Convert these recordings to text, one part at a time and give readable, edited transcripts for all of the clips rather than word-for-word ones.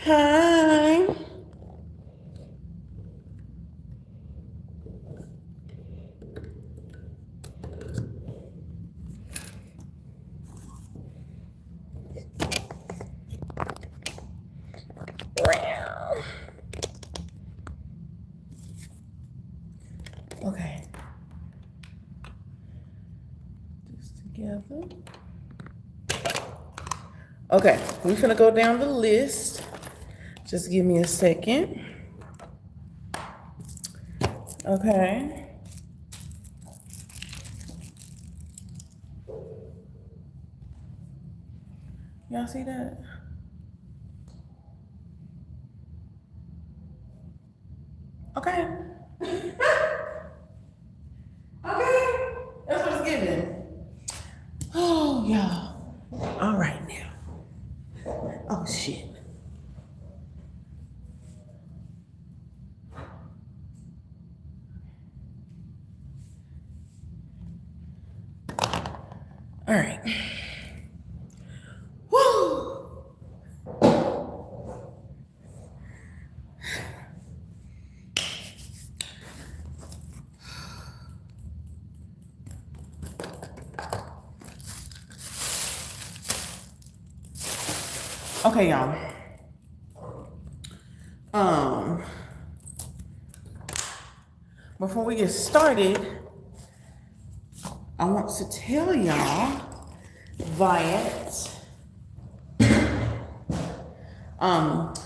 Hi. Okay. This together. Okay, we're gonna go down the list. Just give me a second. Okay. Y'all see that? Okay. Okay. That's what it's giving. Oh, y'all. All right now. Oh, shit. All right. Woo. Okay, y'all. Before we get started, I want to tell y'all that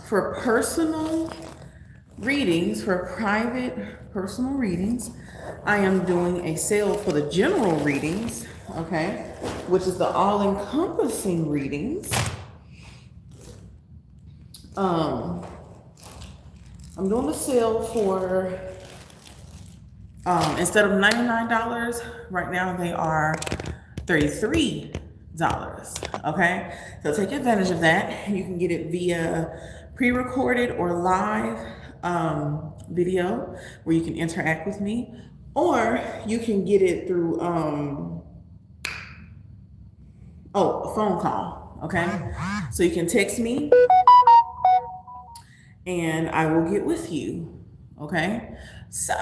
for personal readings, for private personal readings, I am doing a sale for the general readings, okay, which is the all-encompassing readings. I'm doing a sale for instead of $99, right now they are $33. Okay, so take advantage of that. You can get it via pre-recorded or live video where you can interact with me, or you can get it through a phone call. Okay, so you can text me and I will get with you. Okay, so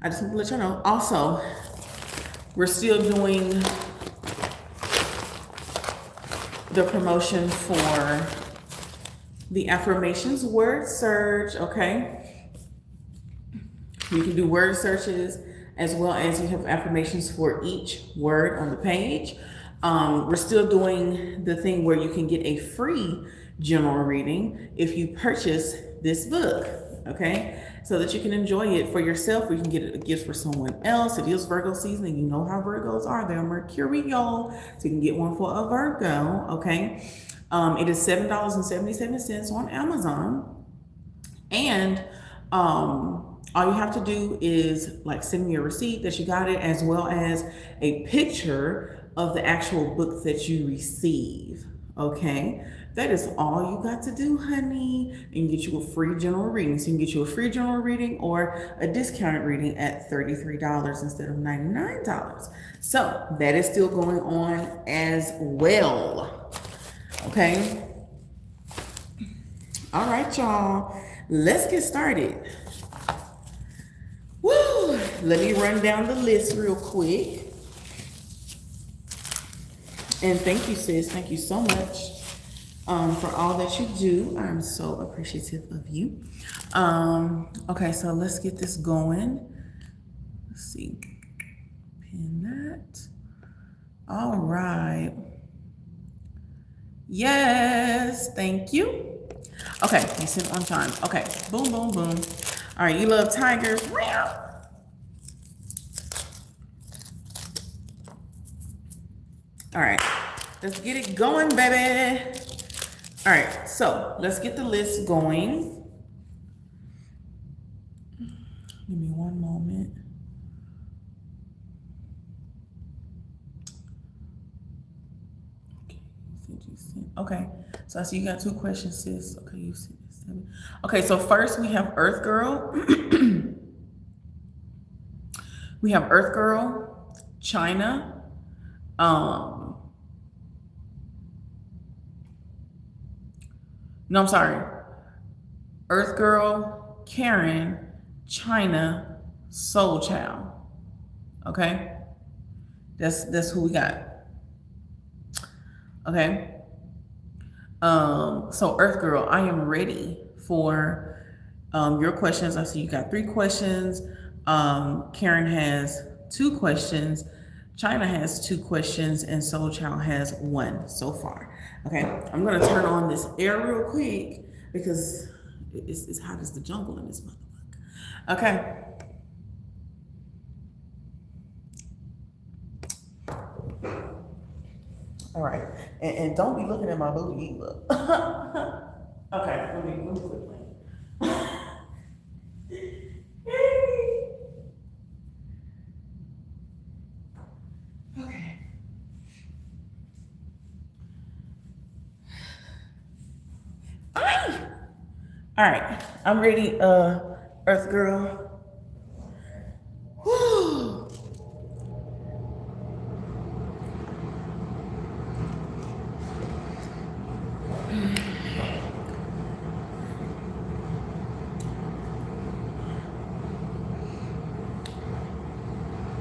I just want to let you know. Also, we're still doing the promotion for the affirmations word search, okay? You can do word searches as well as you have affirmations for each word on the page. We're still doing the thing where you can get a free general reading if you purchase this book, okay? So that you can enjoy it for yourself, or you can get it a gift for someone else. It is Virgo season, and you know how Virgos are. They're Mercurial, so you can get one for a Virgo, okay? It is $7.77 on Amazon. And all you have to do is like send me a receipt that you got it, as well as a picture of the actual book that you receive, okay? That is all you got to do, honey. And get you a free general reading. So you can get you a free general reading or a discounted reading at $33 instead of $99. So that is still going on as well. Okay. All right, y'all. Let's get started. Woo! Let me run down the list real quick. And thank you, sis. Thank you so much. For all that you do. I'm so appreciative of you. Okay, so let's get this going. Let's see. Pin that. All right. Yes, thank you. Okay, you sent on time. Okay, boom, boom, boom. All right, you love tigers. All right, let's get it going, baby. All right, so let's get the list going. Give me one moment. Okay, so I see you got 2 questions, sis. Okay, you see this. Okay, so first we have Earth Girl. We have Earth Girl, China, no, I'm sorry. Earth Girl, Karen, China, Soul Child. Okay, that's who we got. Okay. So Earth Girl, I am ready for your questions. I see you got 3 questions. Karen has 2 questions. China has 2 questions, and Soul Child has 1 so far. Okay, I'm gonna turn on this air real quick because it's hot as the jungle in this motherfucker. Okay. All right, and don't be looking at my booty either. Okay, let me quit playing. Okay. All right, I'm ready, Earth Girl. Whew.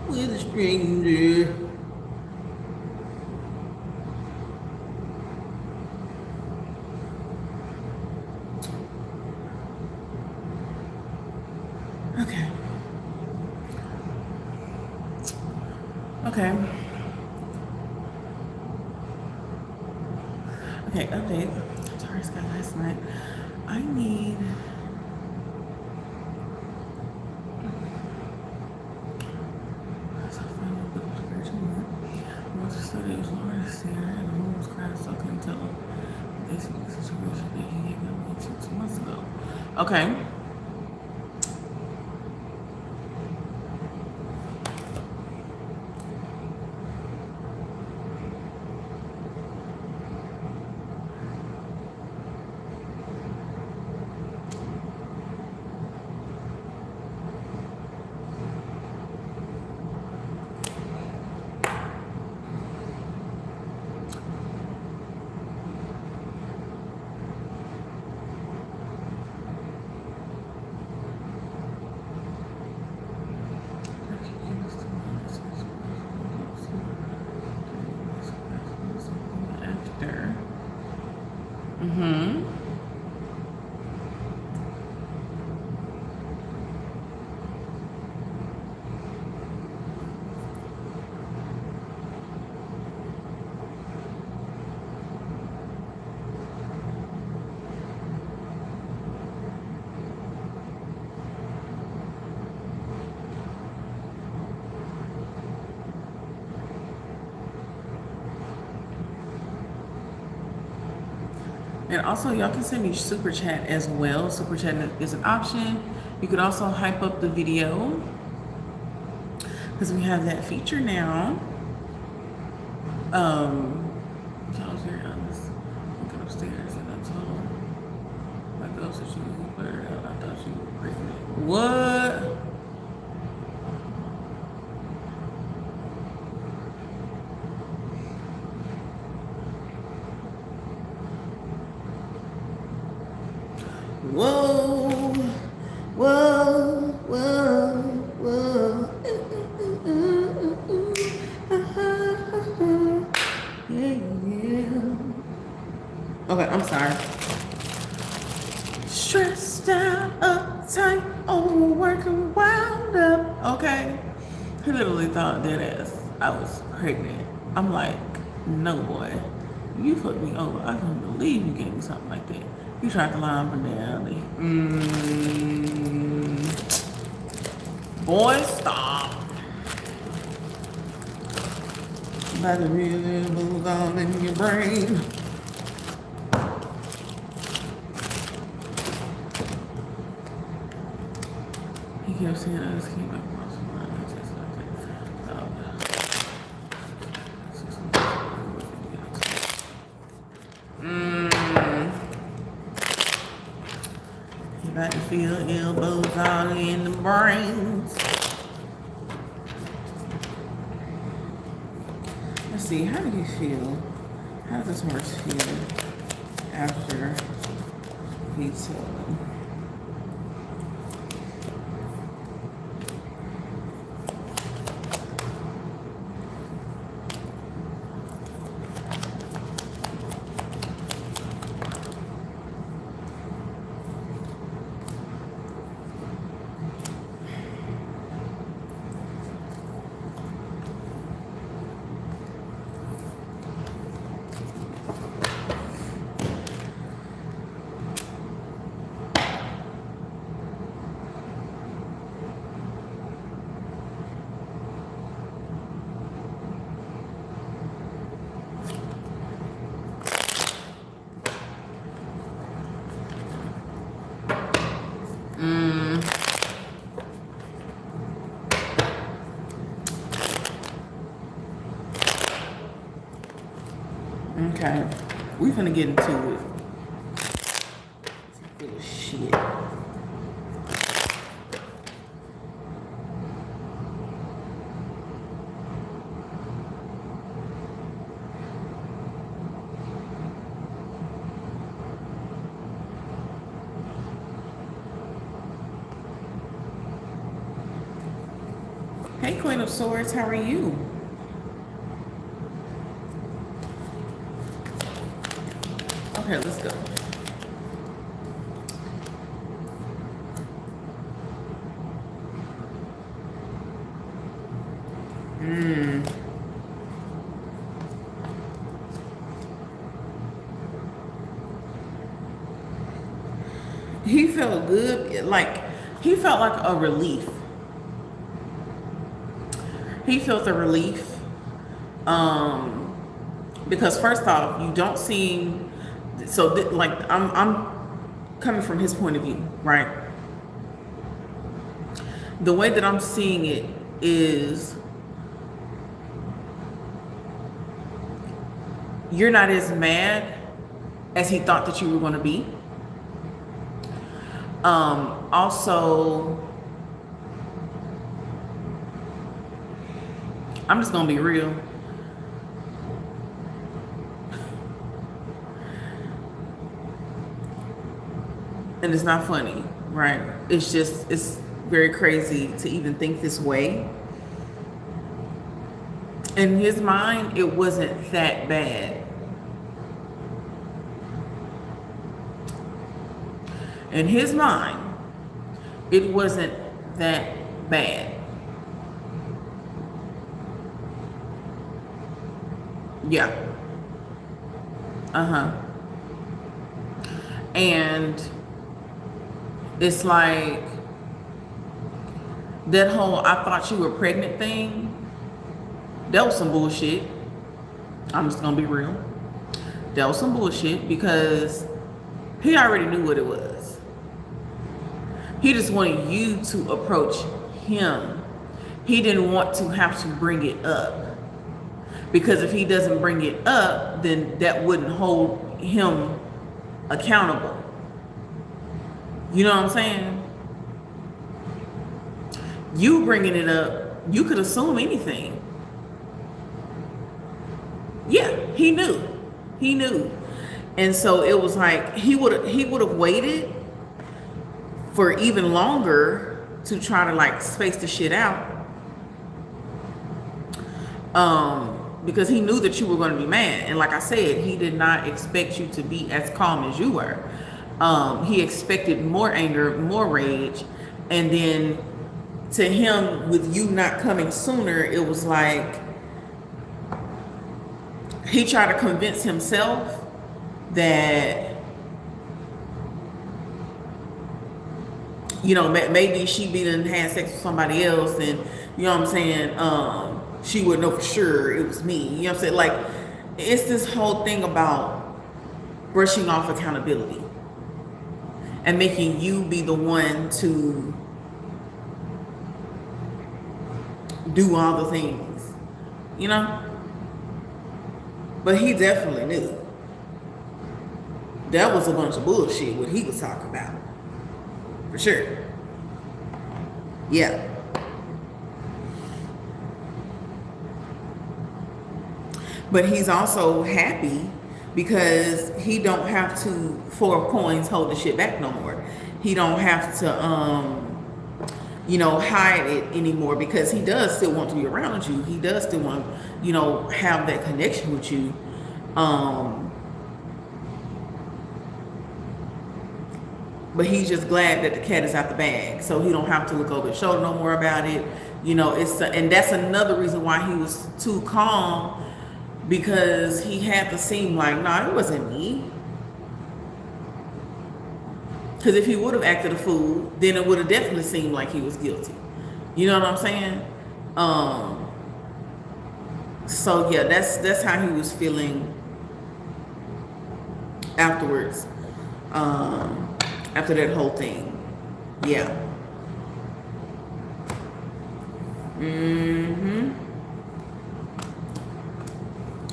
With a stranger. Okay. Okay. Okay, update. Taurus got last night. I need... Study was hardest there, and the moon was cracked, so I couldn't tell him the basic situation that he had got me 2 months ago. Okay. And also, y'all can send me super chat as well. Super chat is an option. You could also hype up the video because we have that feature now. I was very honest. Looking upstairs and I told my girl said she was put her out. I thought she was pregnant. What? Whoa, whoa, whoa, whoa. Yeah, yeah. Okay, I'm sorry. Stressed out, uptight, overworking, wound up. Okay. He literally thought that I was pregnant. I'm like, no boy. You fucked me over. I can't believe you gave me something like that. You tried to lie up and down. Boy, stop. About to really move on in your brain. He kept saying others came back. You about to feel elbows all in the brains. Let's see, how do you feel? How does this horse feel after he took? Okay, we finna get into it. Full of shit. Hey, Queen of Swords, how are you? Okay, let's go. He felt good, like, he felt like a relief. He felt a relief. Because first off, you don't seem, so like, I'm coming from his point of view, right? The way that I'm seeing it is you're not as mad as he thought that you were going to be. Also, I'm just going to be real. And it's not funny, right? It's just, it's very crazy to even think this way. In his mind, it wasn't that bad. In his mind, it wasn't that bad. Yeah. And it's like that whole "I thought you were pregnant" thing, that was some bullshit. I'm just gonna be real. That was some bullshit because he already knew what it was. He just wanted you to approach him. He didn't want to have to bring it up. Because if he doesn't bring it up, then that wouldn't hold him accountable. You know what I'm saying? You bringing it up, you could assume anything. Yeah, he knew. He knew. And so it was like he would have waited for even longer to try to like space the shit out. Because he knew that you were going to be mad. And like I said, he did not expect you to be as calm as you were. He expected more anger, more rage. And then to him, with you not coming sooner, it was like he tried to convince himself that, you know, maybe she done had sex with somebody else, and you know what I'm saying, she would know for sure it was me. You know what I'm saying? Like, it's this whole thing about brushing off accountability and making you be the one to do all the things, you know? But he definitely knew. That was a bunch of bullshit what he was talking about. For sure. Yeah. But he's also happy because he don't have to, 4 coins, hold the shit back no more. He don't have to, you know, hide it anymore, because he does still want to be around you. He does still want, you know, have that connection with you. But he's just glad that the cat is out the bag, so he don't have to look over his shoulder no more about it. You know, and that's another reason why he was too calm, because he had to seem like, nah, it wasn't me. Because if he would have acted a fool, then it would have definitely seemed like he was guilty. You know what I'm saying? So yeah, that's how he was feeling afterwards. After that whole thing. Yeah.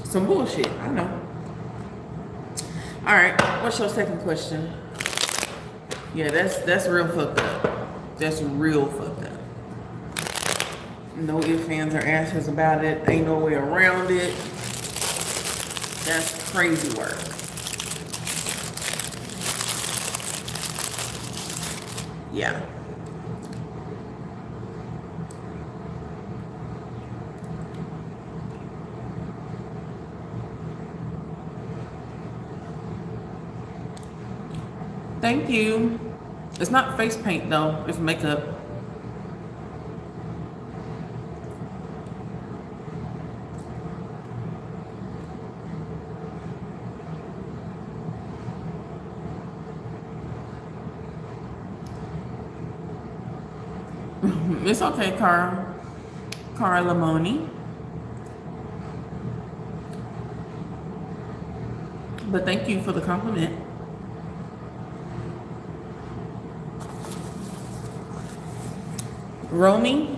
Some bullshit, I know. All right, what's your second question? Yeah, that's real fucked up. That's real fucked up. No ifs, ands, or ashes about it. Ain't no way around it. That's crazy work. Yeah. Thank you. It's not face paint though, it's makeup. It's okay, Cara Lamoni. But thank you for the compliment. Romy.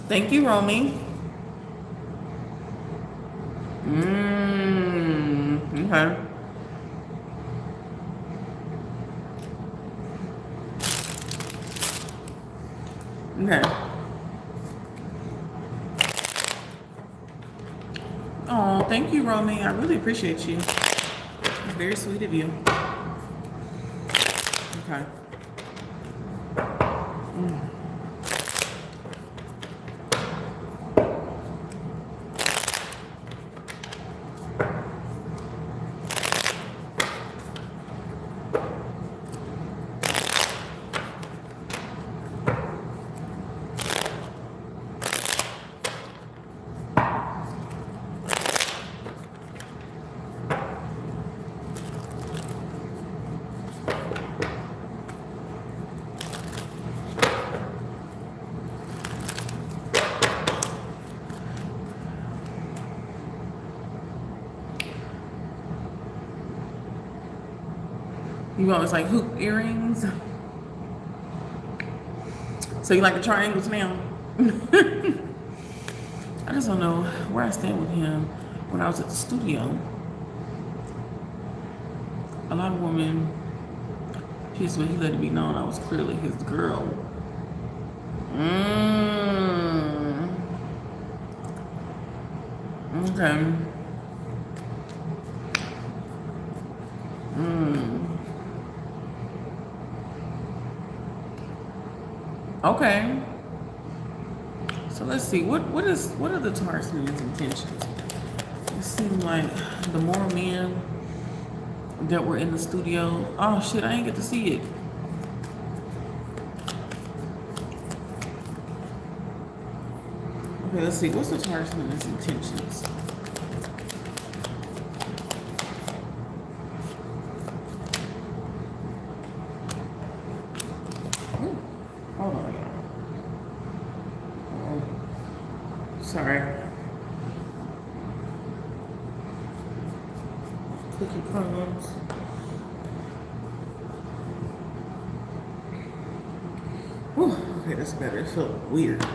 Thank you, Romy. Okay. Okay. Oh, thank you, Romy. I really appreciate you. It's very sweet of you. Okay. You always like hoop earrings. So you like the triangles now? I just don't know where I stand with him. When I was at the studio, a lot of women, he let it be known I was clearly his girl. Okay. Okay. So let's see. What are the Taurus men's intentions? It seemed like the more men that were in the studio. Oh shit, I ain't get to see it. Okay, let's see. What's the Taurus men's intentions? Hold on, y'all. Sorry. Cookie crumbs. Whew, okay, that's better. It felt weird.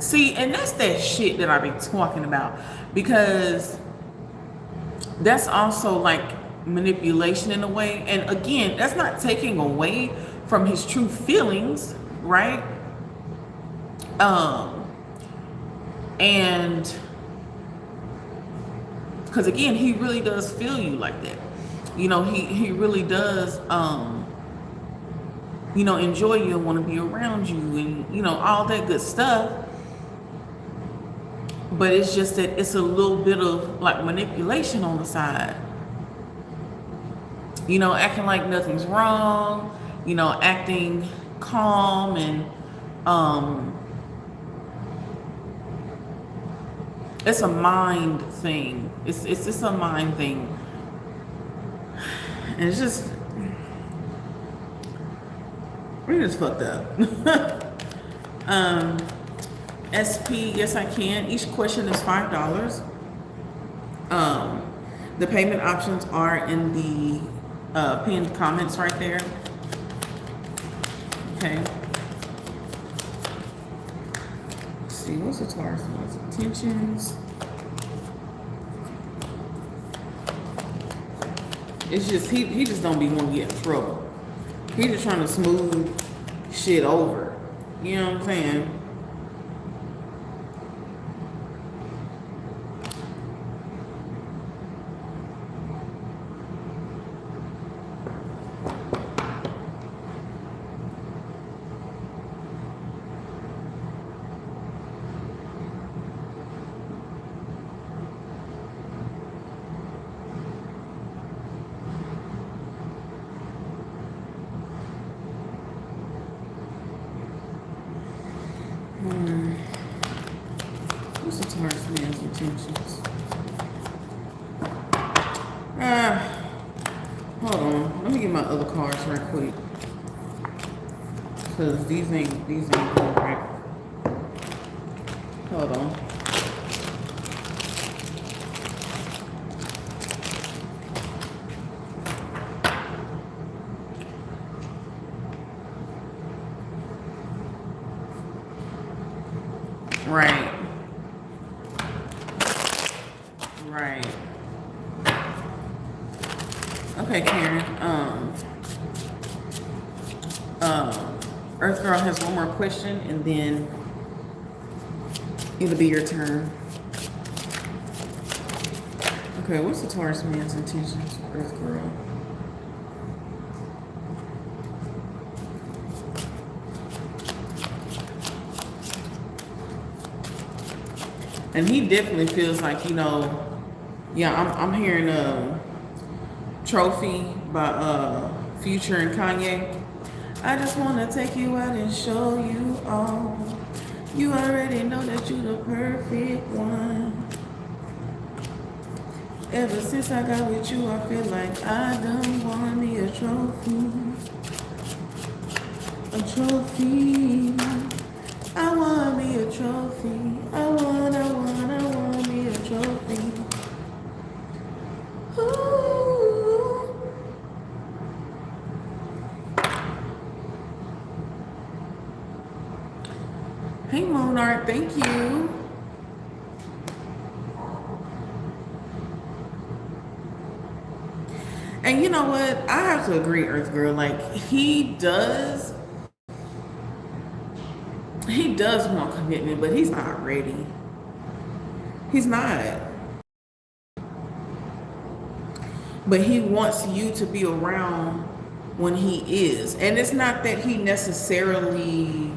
See, and that's that shit that I be talking about, because that's also like manipulation in a way. And again, that's not taking away from his true feelings, right? And because again, he really does feel you like that. You know, he really does, you know, enjoy you and want to be around you and, you know, all that good stuff. But it's just that it's a little bit of like manipulation on the side. You know, acting like nothing's wrong, you know, acting calm and, it's a mind thing. It's just a mind thing. And it's just, we're just fucked up. SP, yes I can. Each question is $5. The payment options are in the pinned comments right there. Okay. Let's see, what's the Taurus one's intentions? It's just he just don't be wanting to get in trouble. He just trying to smooth shit over. You know what I'm saying? What's the Taurus man's intentions? Hold on. Let me get my other cards right quick. Cause these ain't good right. Hold on. Right. Right. Okay, Karen. Earth Girl has one more question, and then it'll be your turn. Okay, what's the Taurus man's intentions for Earth Girl? And he definitely feels like, you know, yeah, I'm hearing Trophy by Future and Kanye. I just want to take you out and show you all. You already know that you the perfect one. Ever since I got with you, I feel like I done won me a trophy. A trophy. I want me a trophy. I want me a trophy. Ooh. Hey Monarch, thank you. And you know what? I have to agree, Earth Girl. Like, he does want commitment, but he's not ready. He's not. But he wants you to be around when he is. And it's not that he necessarily,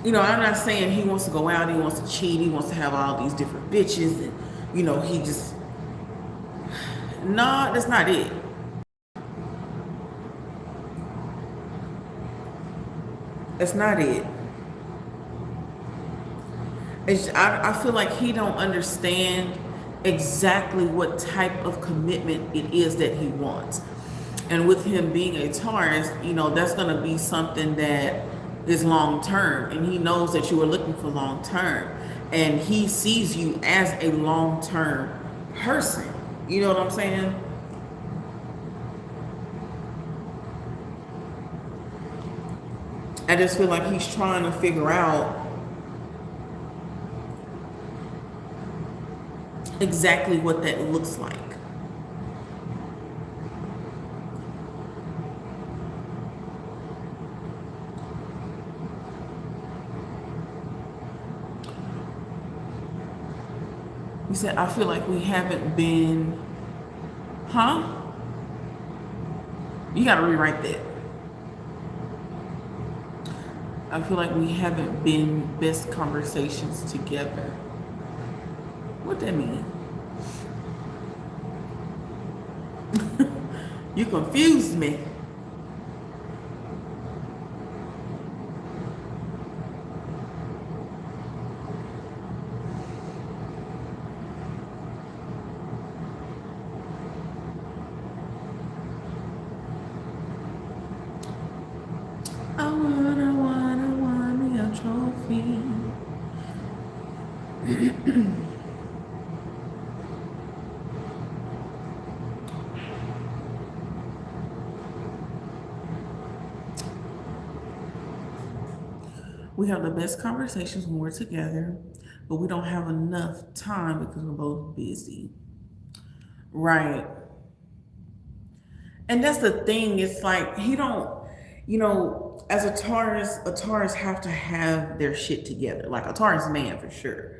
you know, I'm not saying he wants to go out, he wants to cheat, he wants to have all these different bitches, and, you know, he just, no, that's not it. That's not it. I feel like he don't understand exactly what type of commitment it is that he wants. And with him being a Taurus, you know, that's going to be something that is long term. And he knows that you are looking for long term. And he sees you as a long term person. You know what I'm saying? I just feel like he's trying to figure out exactly what that looks like. You said, I feel like we haven't been, huh? You gotta rewrite that. I feel like we haven't been best conversations together. What that mean? You confused me. I wanna me a trophy. We have the best conversations when we're together, but we don't have enough time because we're both busy. Right. And that's the thing. It's like he don't, as a Taurus have to have their shit together. Like a Taurus man for sure.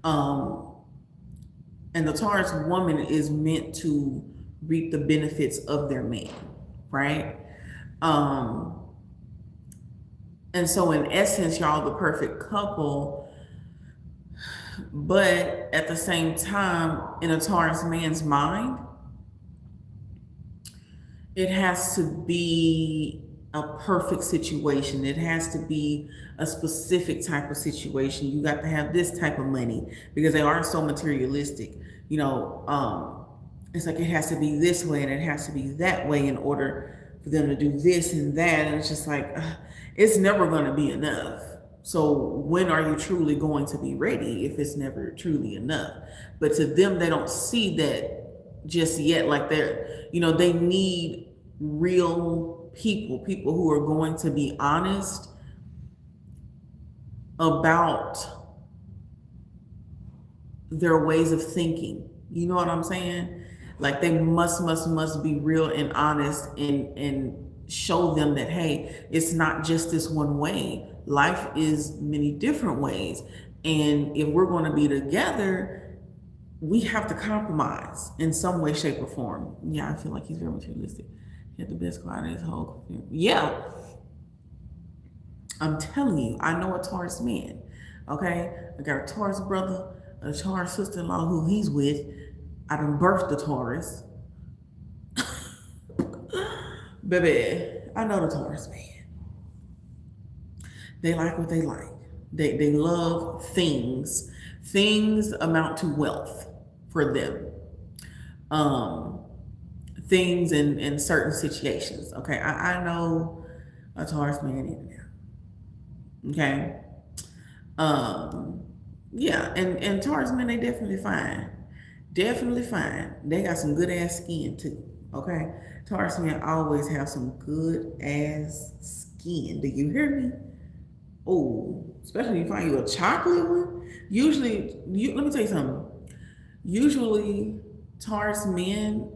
And the Taurus woman is meant to reap the benefits of their man, right? And so in essence, y'all the perfect couple, but at the same time, in a Taurus man's mind, it has to be a perfect situation. It has to be a specific type of situation. You got to have this type of money because they are so materialistic. It's like it has to be this way and it has to be that way in order for them to do this and that. And it's just like, it's never going to be enough. So when are you truly going to be ready if it's never truly enough? But to them, they don't see that just yet. Like they need real people who are going to be honest about their ways of thinking. You know what I'm saying? Like they must be real and honest and show them that, hey, it's not just this one way. Life is many different ways. And if we're going to be together, we have to compromise in some way, shape, or form. Yeah, I feel like he's very materialistic. He had the best client in his whole career. Yeah. I'm telling you, I know a Taurus man. Okay? I got a Taurus brother, a Taurus sister-in-law who he's with. I done birthed the Taurus. Baby, I know the Taurus man. They like what they like. They love things. Things amount to wealth for them. Things in certain situations. Okay, I know a Taurus man in there. Okay. Yeah, and Taurus men, they definitely fine. Definitely fine. They got some good ass skin too. Okay. Taurus men always have some good ass skin. Do you hear me? Oh, especially if you find you a chocolate one. Usually, let me tell you something. Usually, Taurus men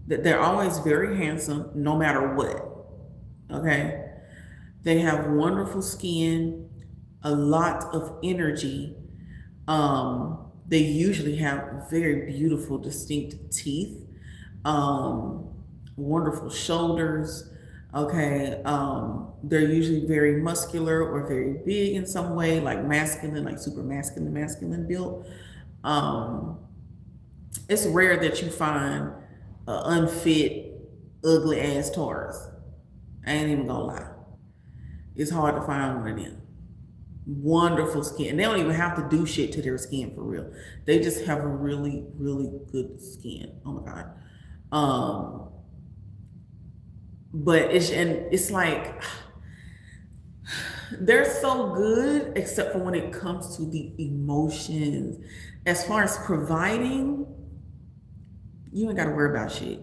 they're always very handsome, no matter what. Okay, they have wonderful skin, a lot of energy. They usually have very beautiful, distinct teeth, wonderful shoulders. Okay, they're usually very muscular or very big in some way, like masculine, like super masculine built. It's rare that you find an unfit, ugly ass Taurus. I ain't even gonna lie. It's hard to find one of them. Wonderful skin. And they don't even have to do shit to their skin for real. They just have a really, really good skin. Oh my God. But it's like they're so good except for when it comes to the emotions. As far as providing, you ain't got to worry about shit.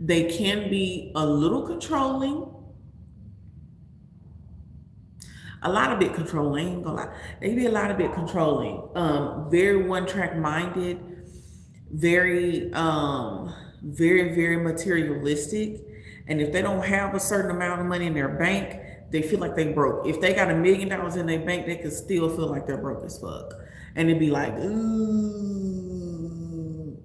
They can be a little controlling. a lot of bit controlling. I ain't gonna lie. They can be a lot of bit controlling. Very one track minded, very, very materialistic. And if they don't have a certain amount of money in their bank, they feel like they broke. If they got $1 million in their bank, they could still feel like they're broke as fuck. And it'd be like, ooh,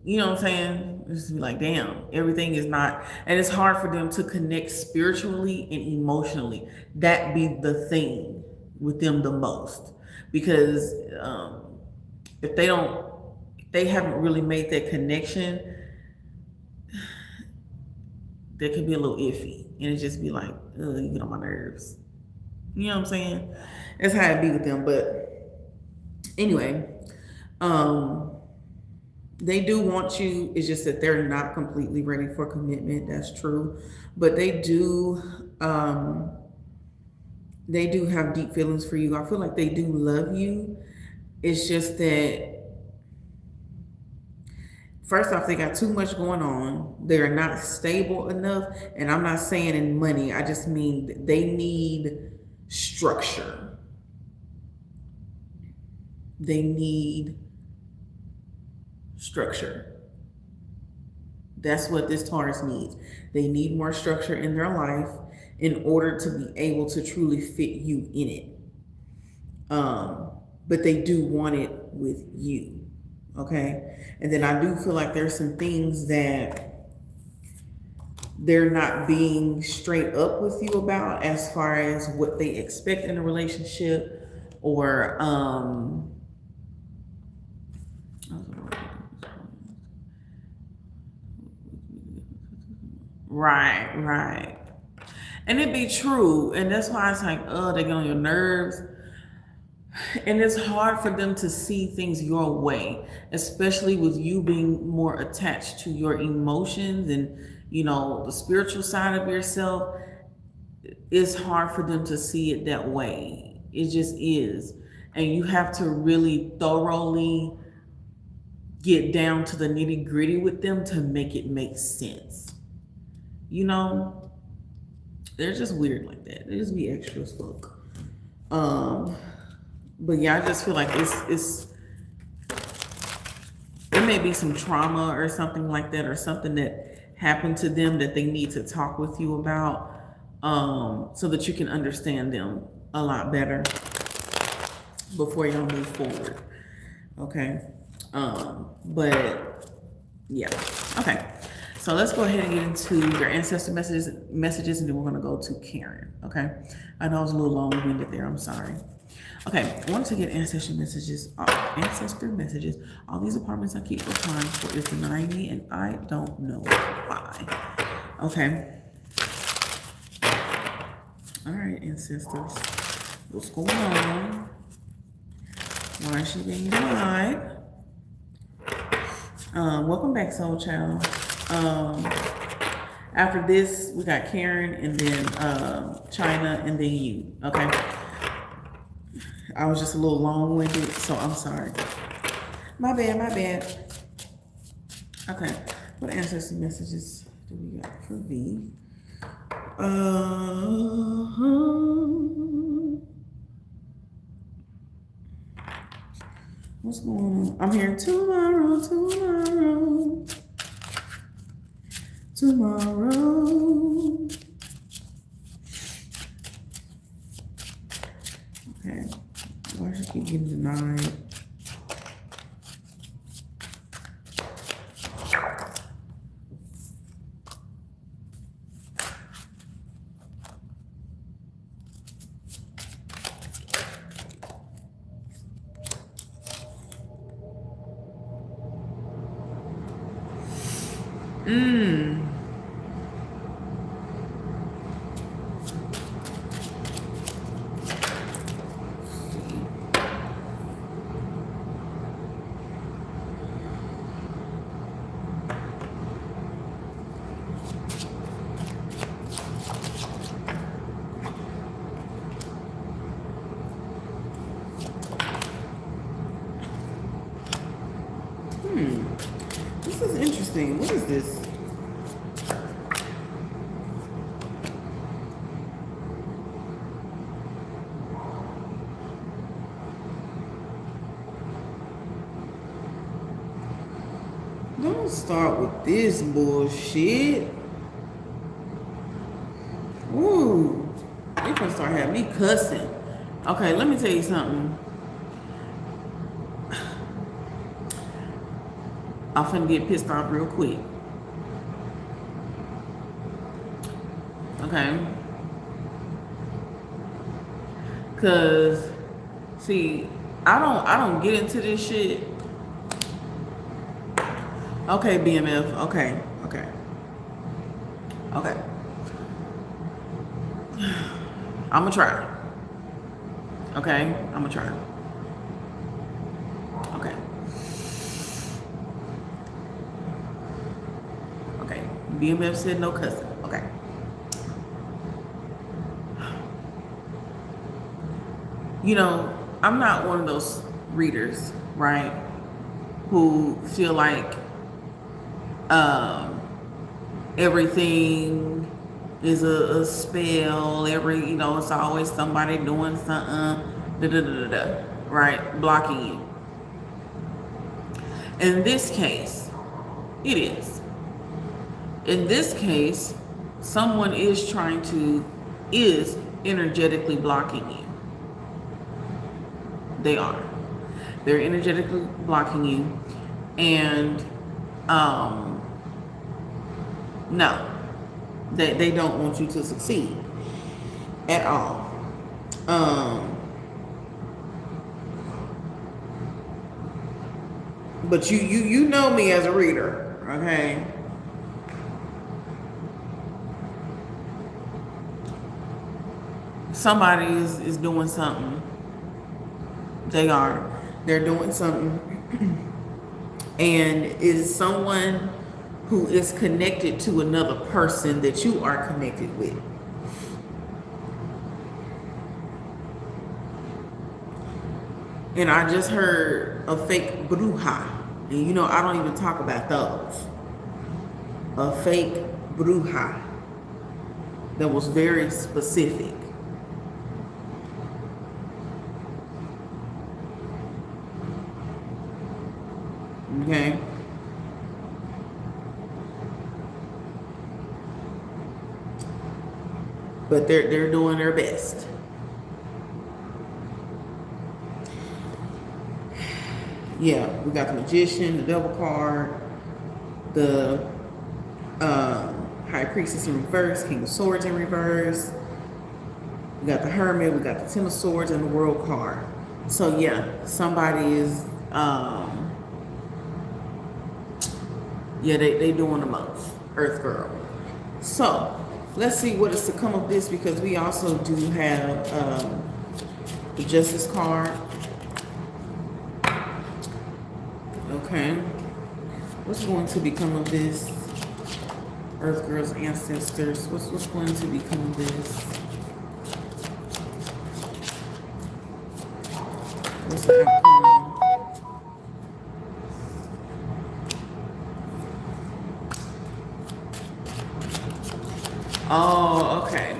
you know what I'm saying? It's just be like, damn, everything is not, and it's hard for them to connect spiritually and emotionally. That be the thing with them the most, because if they don't, if they haven't really made that connection, that can be a little iffy, and it just be like, you get on my nerves. You know what I'm saying? That's how it be with them. But anyway, they do want you. It's just that they're not completely ready for commitment. That's true, but they do have deep feelings for you. I feel like they do love you. It's just that, first off, they got too much going on. They're not stable enough. And I'm not saying in money. I just mean they need structure. They need structure. That's what this Taurus needs. They need more structure in their life in order to be able to truly fit you in it. But they do want it with you. Okay. And then I do feel like there's some things that they're not being straight up with you about, as far as what they expect in a relationship, or right. And it be true. And that's why it's like, they get on your nerves. And it's hard for them to see things your way, especially with you being more attached to your emotions and, the spiritual side of yourself. It's hard for them to see it that way. It just is. And you have to really thoroughly get down to the nitty gritty with them to make it make sense. They're just weird like that. They just be extra as fuck. But yeah, I just feel like it may be some trauma or something like that, or something that happened to them that they need to talk with you about, so that you can understand them a lot better before y'all move forward. Okay. But yeah. Okay. So let's go ahead and get into your ancestor messages, and then we're going to go to Karen. Okay. I know I was a little long-winded there. I'm sorry. Okay, I want to get ancestor messages. All these apartments I keep applying for is denying me, and I don't know why. Okay. All right, ancestors. What's going on? Why is she being denied? Welcome back, Soul Child. After this, we got Karen, and then China, and then you. Okay. I was just a little long-winded, so I'm sorry. My bad. Okay, what ancestor messages do we got for V? What's going on? I'm hearing tomorrow. Okay. Why should I keep getting denied? This is interesting. What is this? Don't start with this bullshit. Ooh, you gonna start having me cussing. Okay, let me tell you something. I'm finna get pissed off real quick. Okay? Cause see, I don't get into this shit. Okay, BMF. Okay. I'ma try. Okay? I'ma try. Okay. Okay. BMF said no cussing. Okay. You know, I'm not one of those readers, right, who feel like everything is a spell. It's always somebody doing something, right, blocking you. In this case, it is. In this case, someone is energetically blocking you. They are. They're energetically blocking you. And no, they don't want you to succeed at all. But you know me as a reader, okay? Somebody is doing something. They're doing something. And it is someone who is connected to another person that you are connected with. And I just heard a fake bruja. And I don't even talk about those. A fake bruja that was very specific. Okay. But they're doing their best. Yeah, we got the Magician, the Devil card, the High Priestess in reverse, King of Swords in reverse. We got the Hermit, we got the Ten of Swords, and the World card. So yeah, somebody is they doing the most. Earth Girl. So let's see what is to come of this, because we also do have the Justice card. Okay. What's going to become of this? Earth Girl's ancestors. What's going to become of this? What's the outcome? Oh, okay.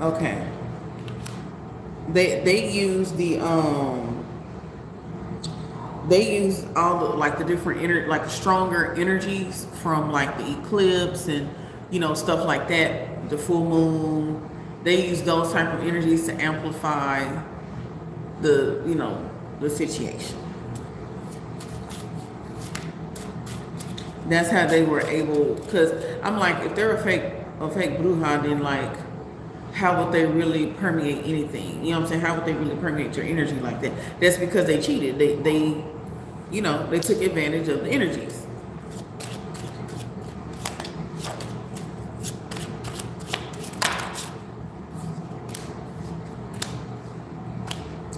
Okay. They use all the different like stronger energies from like the eclipse and stuff like that, the full moon. They use those type of energies to amplify the situation. That's how they were able, because I'm like, if they're a fake bruja, then like, how would they really permeate anything? You know what I'm saying? How would they really permeate your energy like that? That's because they cheated. They took advantage of the energies.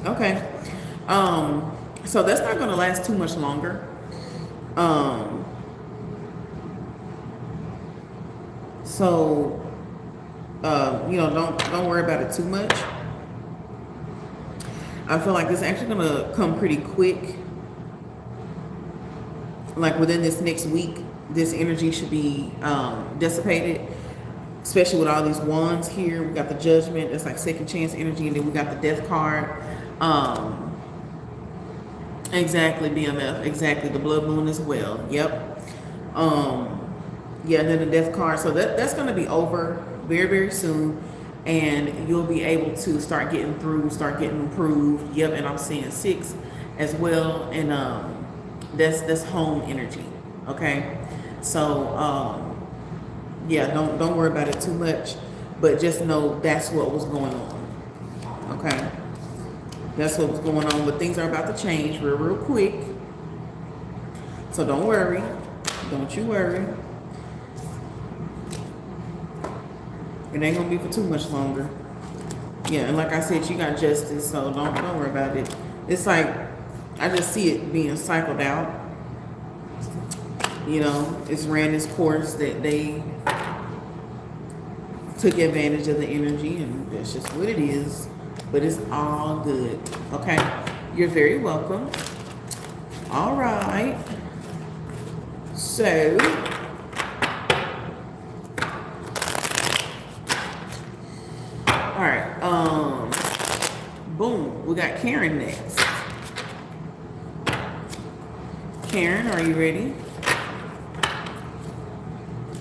Okay. So that's not going to last too much longer. So, don't worry about it too much. I feel like it's actually gonna come pretty quick. Like within this next week, this energy should be dissipated, especially with all these wands here. We got the Judgment, that's like second chance energy, and then we got the Death card. Exactly, BMF. Exactly, the blood moon as well. Yep. Yeah, and then the death card. So that's going to be over very, very soon, and you'll be able to start getting through, start getting improved. Yep, and I'm seeing 6 as well, and that's home energy. Okay, so yeah, don't worry about it too much, but just know that's what was going on. Okay, that's what was going on, but things are about to change real quick. So don't worry, don't you worry. It ain't gonna be for too much longer. Yeah, and like I said, you got justice, so don't worry about it. It's like I just see it being cycled out. You know, it's ran its course, that they took advantage of the energy, and that's just what it is. But it's all good. Okay, you're very welcome. All right. So all right, boom, we got Karen next. Karen, are you ready?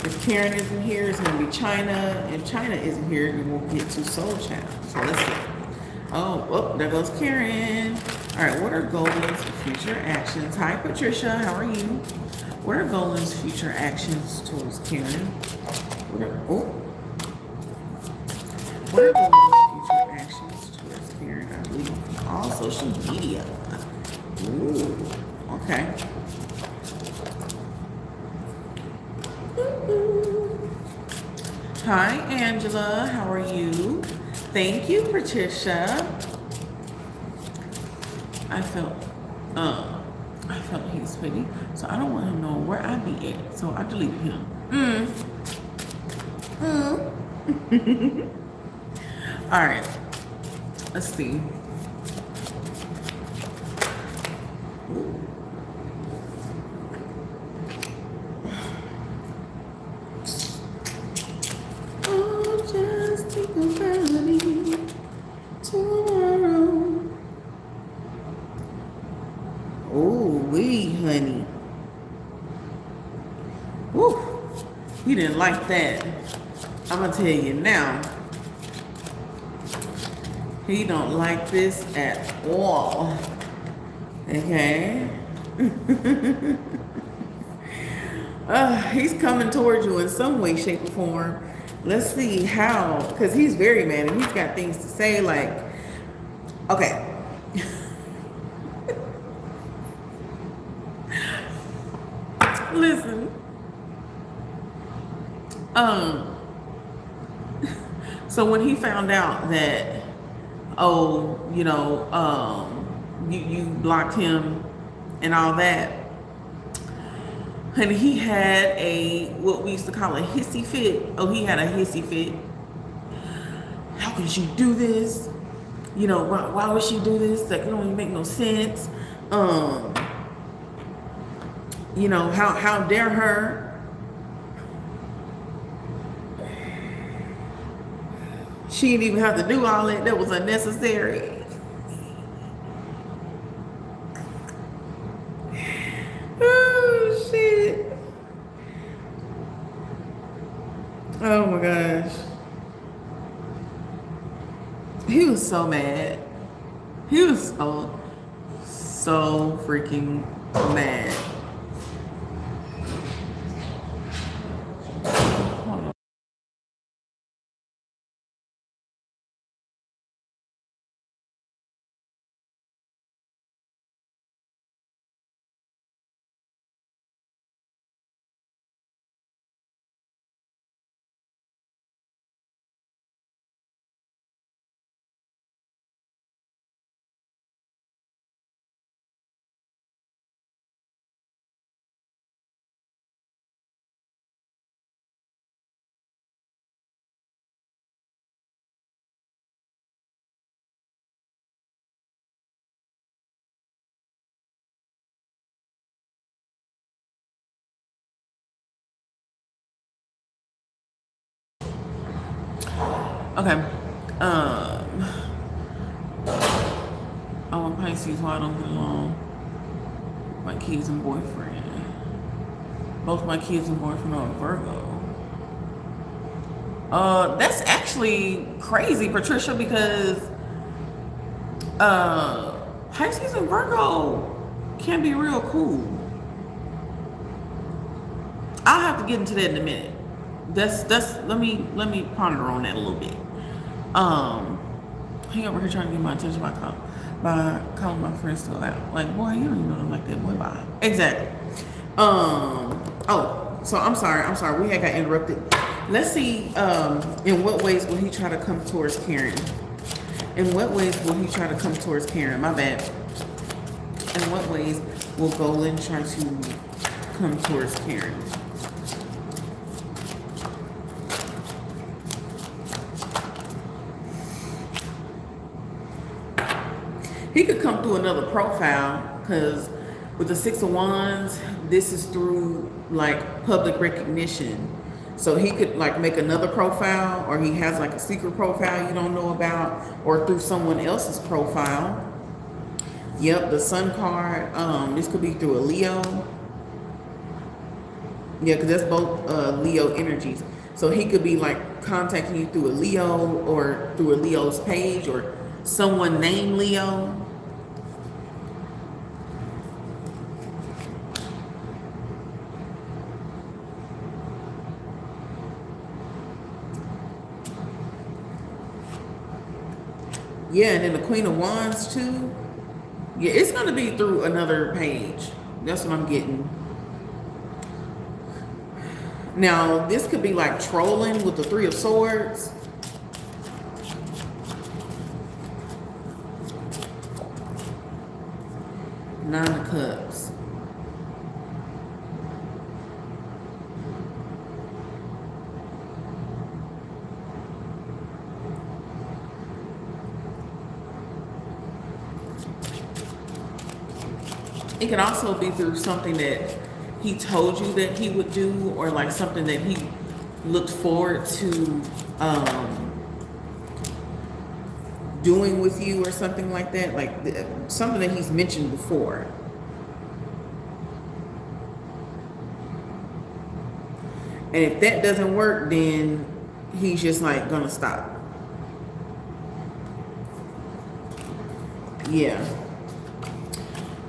If Karen isn't here, it's gonna be China. If China isn't here, then we'll get to Soul Child. So let's see. Oh, there goes Karen. All right, what are Golden's future actions? Hi, Patricia, how are you? What are Golden's future actions towards Karen? What are Golden's future actions towards Karen? I believe all social media. Ooh, okay. Hi, Angela. How are you? Thank you, Patricia. I felt he's pretty, so I don't want him knowing where I be at. So I deleted him. All right. Let's see. Honey. Woo. He didn't like that. I'm gonna tell you now. He don't like this at all. Okay. He's coming towards you in some way, shape, or form. Let's see how, because he's very mad and he's got things to say, like, okay. Listen. So when he found out that, you blocked him and all that, and he had what we used to call a hissy fit. Oh, he had a hissy fit. How could you do this? Why would she do this? Like, it don't even make no sense. How dare her? She didn't even have to do all that. That was unnecessary. Oh, shit. Oh, my gosh. He was so mad. He was so freaking mad. Okay. I'm Pisces, why I don't get along. my kids and boyfriend. Both my kids and boyfriend are Virgo. That's actually crazy, Patricia, because Pisces and Virgo can be real cool. I'll have to get into that in a minute. Let me ponder on that a little bit. He over here trying to get my attention by calling my friends still out. Like, boy, you don't even know them like that, boy. Bye. Exactly. Oh, so I'm sorry. We had got interrupted. Let's see. In what ways will he try to come towards Karen? In what ways will he try to come towards Karen? My bad. In what ways will Golan try to come towards Karen? He could come through another profile, because with the Six of Wands, this is through like public recognition. So he could like make another profile, or he has like a secret profile you don't know about, or through someone else's profile. Yep, the Sun card. This could be through a Leo. Yeah, because that's both Leo energies. So he could be like contacting you through a Leo, or through a Leo's page, or someone named Leo. Yeah, and then the Queen of Wands too. Yeah, it's gonna be through another page. That's what I'm getting. Now, this could be like trolling with the Three of Swords. Nine of Cups. It can also be through something that he told you that he would do, or like something that he looked forward to doing with you, or something like that, like something that he's mentioned before. And if that doesn't work, then he's just like gonna stop. Yeah.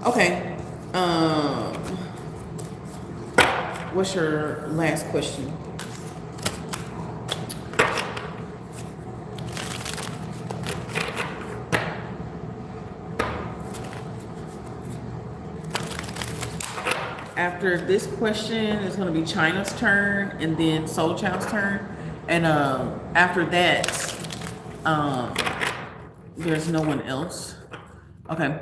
Okay. What's your last question? After this question, it's going to be China's turn, and then Soul Child's turn. And after that, there's no one else. Okay.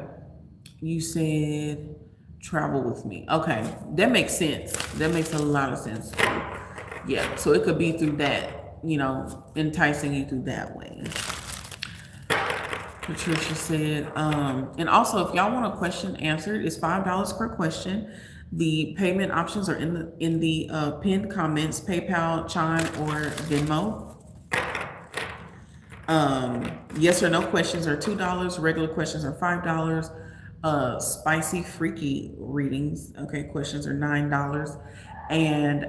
You said travel with me. Okay, that makes sense. That makes a lot of sense. Yeah, so it could be through that, you know, enticing you through that way. Patricia said, and also if y'all want a question answered, it's $5 per question. The payment options are in the pinned comments: PayPal, Chime, or Venmo. Yes or no questions are $2. Regular questions are $5. Spicy freaky readings, okay, questions are $9, and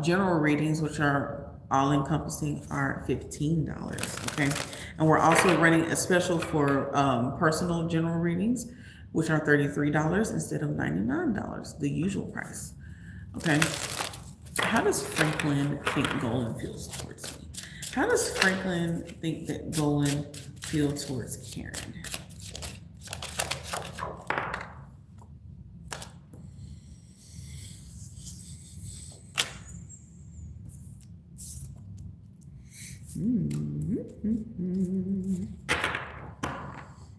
general readings, which are all encompassing, are $15. Okay, and we're also running a special for personal general readings, which are $33 instead of $99, the usual price. Okay, how does Franklin think Golan feels towards me? How does Franklin think that Golan feels towards Karen?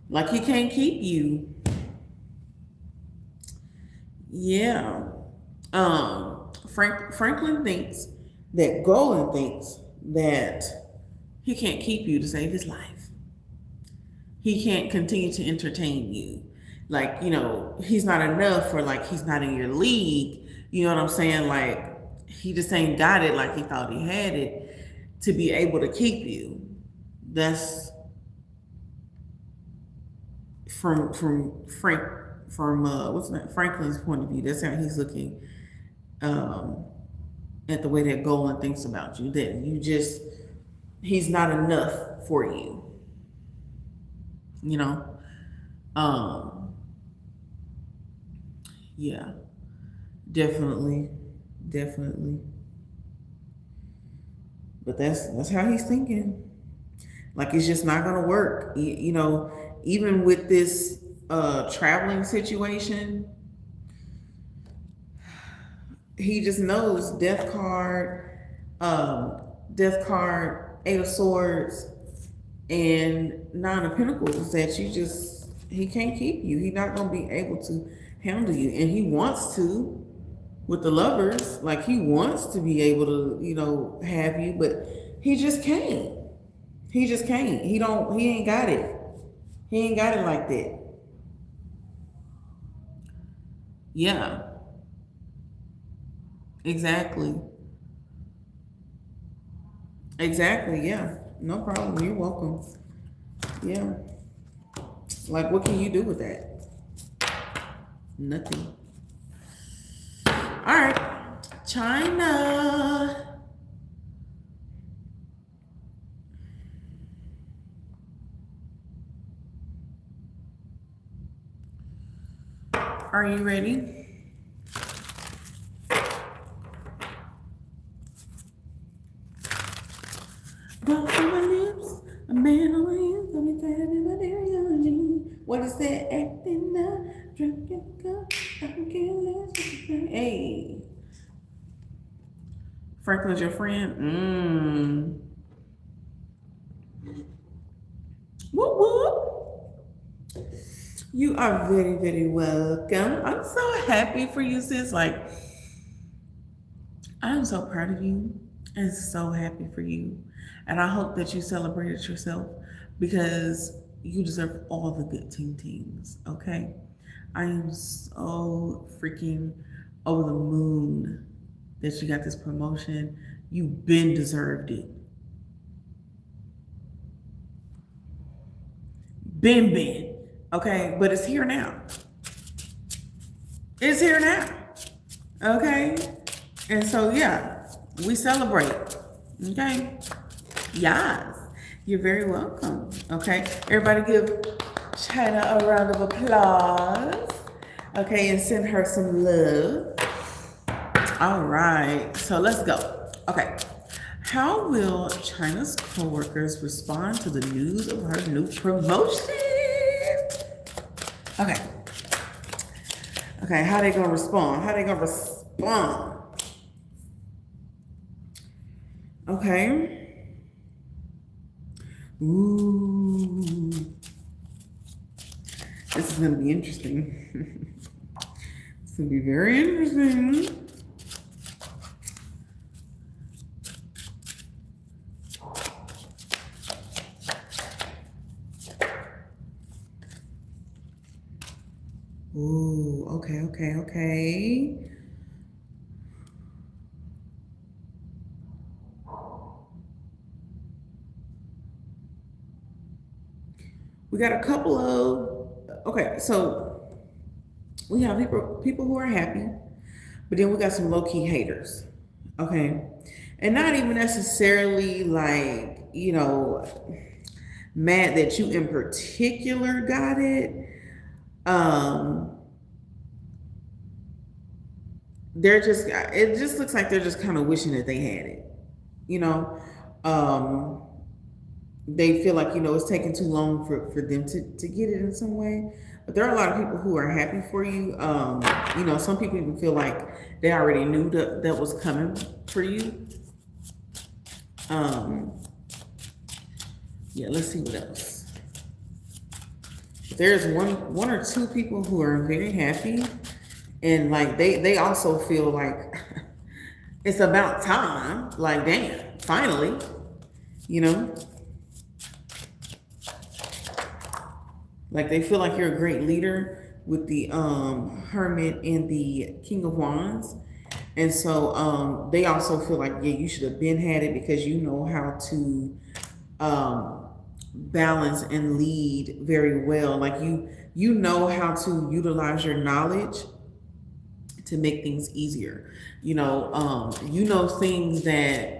Like he can't keep you. Yeah. Franklin thinks that Golan thinks that he can't keep you to save his life. He can't continue to entertain you. Like, you know, he's not enough, or like he's not in your league. You know what I'm saying? Like, he just ain't got it like he thought he had it to be able to keep you. That's from what's that, Franklin's point of view. That's how he's looking at the way that Golan thinks about you. That he's not enough for you. You know, yeah, definitely. But that's how he's thinking. Like it's just not gonna work. You know, even with this traveling situation, he just knows death card, Eight of Swords, and Nine of Pentacles that he can't keep you. He's not gonna be able to handle you, and he wants to with the Lovers. Like he wants to be able to, you know, have you, but he just can't. He just can't. He ain't got it. He ain't got it like that. Yeah. Exactly. Yeah. No problem. You're welcome. Yeah. Like, what can you do with that? Nothing. All right. China. Are you ready? What is that? Acting up, drinking cup, I'm careless. Hey. Franklin's your friend? Whoop whoop. You are very, very welcome. I'm so happy for you, sis. Like, I'm so proud of you and so happy for you. And I hope that you celebrated yourself because you deserve all the good things, okay? I am so freaking over the moon that you got this promotion. You've been deserved it. Been. Okay, but it's here now. It's here now. Okay? And so, yeah, we celebrate. Okay? Yes. You're very welcome. Okay? Everybody give China a round of applause. Okay, and send her some love. All right. So let's go. Okay. How will China's co-workers respond to the news of her new promotion? Okay. Okay, how they gonna respond? Okay. Ooh. This is gonna be interesting. It's gonna be very interesting. Ooh, okay. We got a couple of, okay, so we have people who are happy, but then we got some low-key haters, okay? And not even necessarily like, you know, mad that you in particular got it. It just looks like they're just kind of wishing that they had it, you know. They feel like, you know, it's taking too long for them to get it in some way. But there are a lot of people who are happy for you. You know, some people even feel like they already knew that was coming for you. Yeah, let's see what else. There's one or two people who are very happy, and like they also feel like it's about time. Like, damn, finally, you know. Like they feel like you're a great leader with the Hermit and the King of Wands. And so they also feel like, yeah, you should have been had it because you know how to balance and lead very well. Like you know how to utilize your knowledge to make things easier. You know things that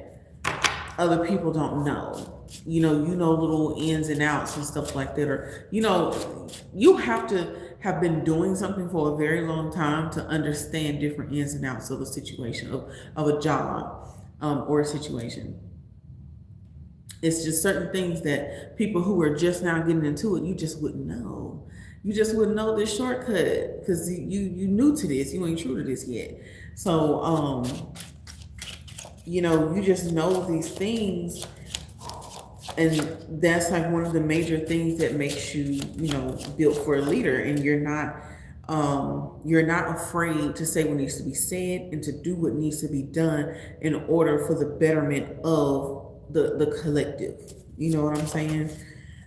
other people don't know. You know little ins and outs and stuff like that. Or you have to have been doing something for a very long time to understand different ins and outs of a situation, of a job, or a situation. It's just certain things that people who are just now getting into it, you just wouldn't know. You just wouldn't know this shortcut because you new to this. You ain't true to this yet. So, you just know these things, and that's like one of the major things that makes you, built for a leader. And you're not afraid to say what needs to be said and to do what needs to be done in order for the betterment of the collective. You know what I'm saying?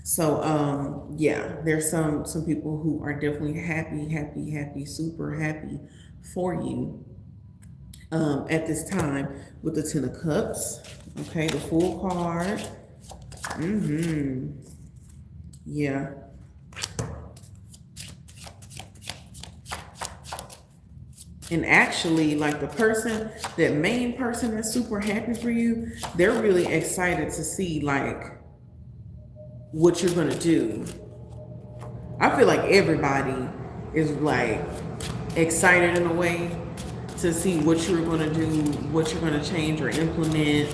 So yeah, there's some people who are definitely happy, super happy for you at this time with the Ten of Cups. Okay, the Fool card. Yeah. And actually, like that main person that's super happy for you, they're really excited to see like what you're gonna do. I feel like everybody is like excited in a way to see what you're gonna do, what you're gonna change or implement,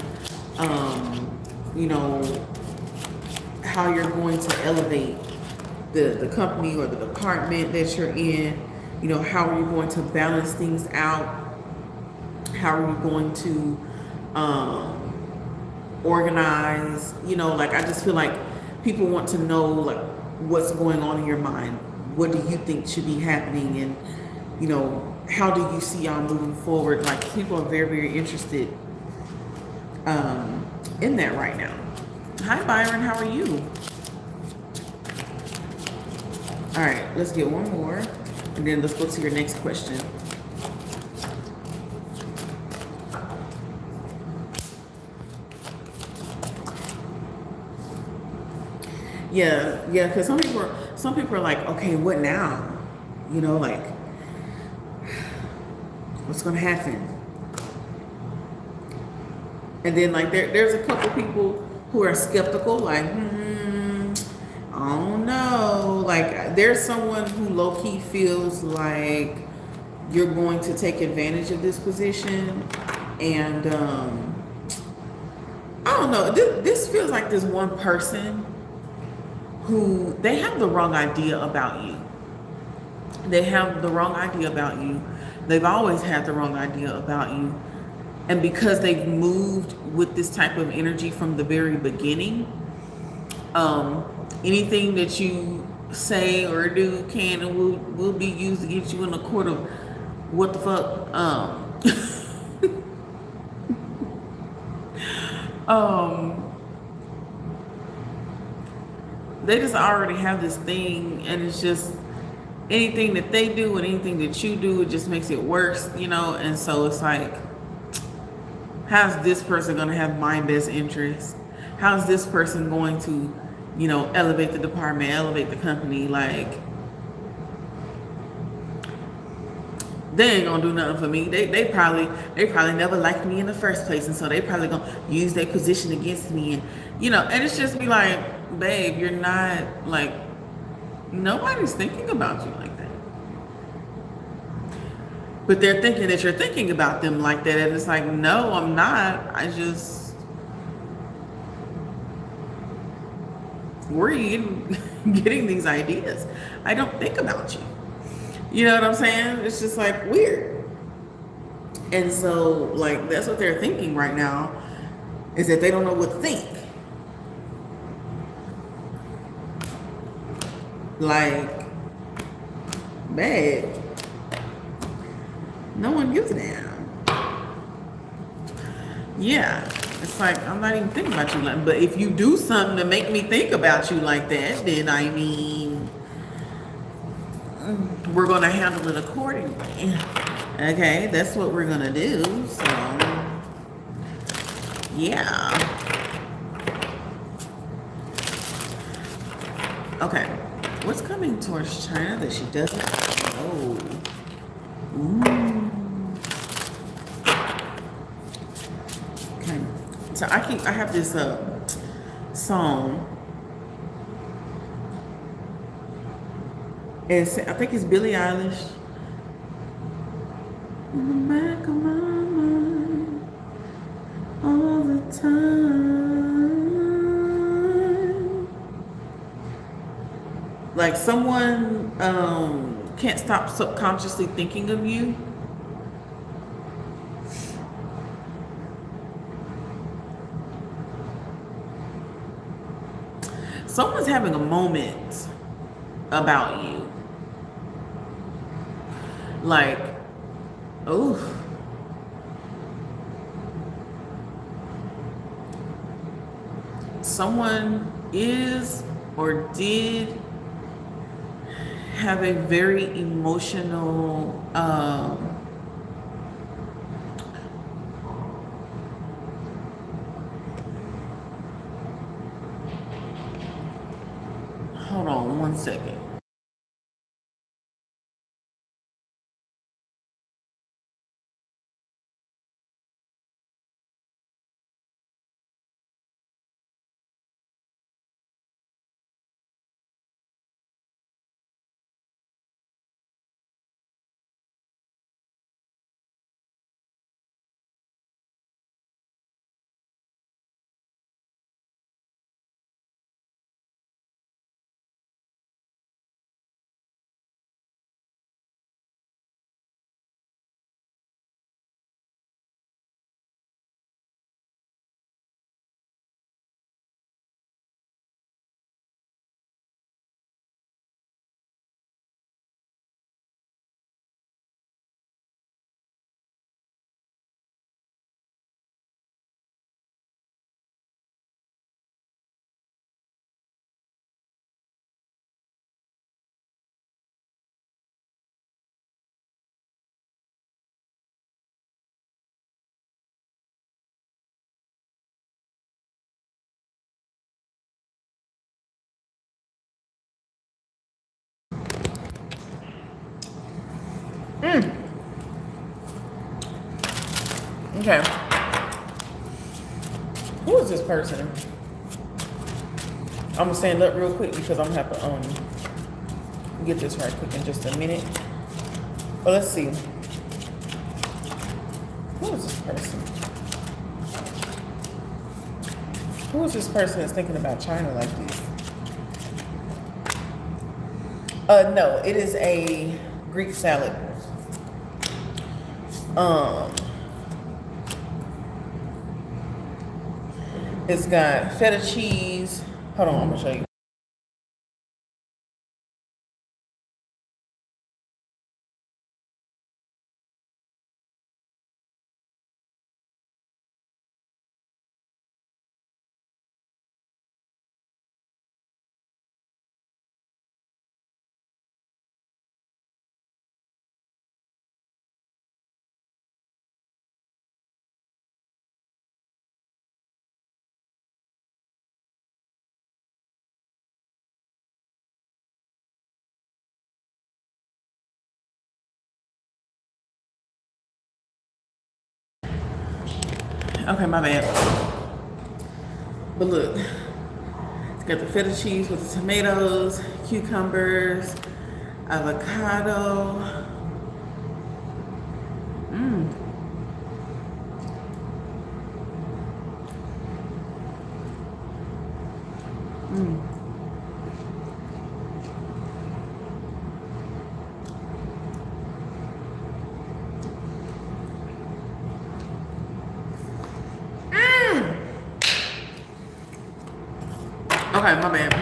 how you're going to elevate the company or the department that you're in. How are you going to balance things out? How are you going to organize? I just feel like people want to know like what's going on in your mind. What do you think should be happening? And, how do you see y'all moving forward? Like people are very, very interested in that right now. Hi, Byron. How are you? All right, let's get one more. And then let's go to your next question. Yeah, because some people are like, okay, what now? Like, what's gonna happen? And then like there's a couple people who are skeptical, like, I don't know. Like there's someone who low-key feels like you're going to take advantage of this position. And I don't know. This feels like this one person who, they have the wrong idea about you. They have the wrong idea about you. They've always had the wrong idea about you. And because they've moved with this type of energy from the very beginning, anything that you say or do can and will be used against you in a court of what the fuck. They just already have this thing, and it's just anything that they do and anything that you do, it just makes it worse, And so it's like, how's this person going to have my best interest? How's this person going to, elevate the department, elevate the company? Like, they ain't gonna do nothing for me. They probably never liked me in the first place, and so they probably gonna use their position against me, and and it's just be like, babe, you're not, like, nobody's thinking about you like that. But they're thinking that you're thinking about them like that, and it's like, no, I'm not. Where are you getting these ideas? I don't think about you. You know what I'm saying? It's just like weird. And so, like, that's what they're thinking right now, is that they don't know what to think. Like, babe, no one gives a damn. Yeah, it's like, I'm not even thinking about you like, but if you do something to make me think about you like that, then I mean, we're gonna handle it accordingly. Okay, that's what we're gonna do. So, yeah. Okay. What's coming towards China that she doesn't know? Ooh. Okay. So I have this song. I think it's Billie Eilish. In the back of my mind, all the time. Like someone can't stop subconsciously thinking of you. Someone's having a moment about you. Like, oh, someone is or did have a very emotional hold on one second. Okay. Who is this person? I'm gonna stand up real quick because I'm gonna have to get this right quick in just a minute. But let's see. Who is this person? Who is this person that's thinking about China like this? No, it is a Greek salad. It's got feta cheese. Hold on, I'm gonna show you. Okay, my bad. But look, it's got the feta cheese with the tomatoes, cucumbers, avocado. Okay, my bad.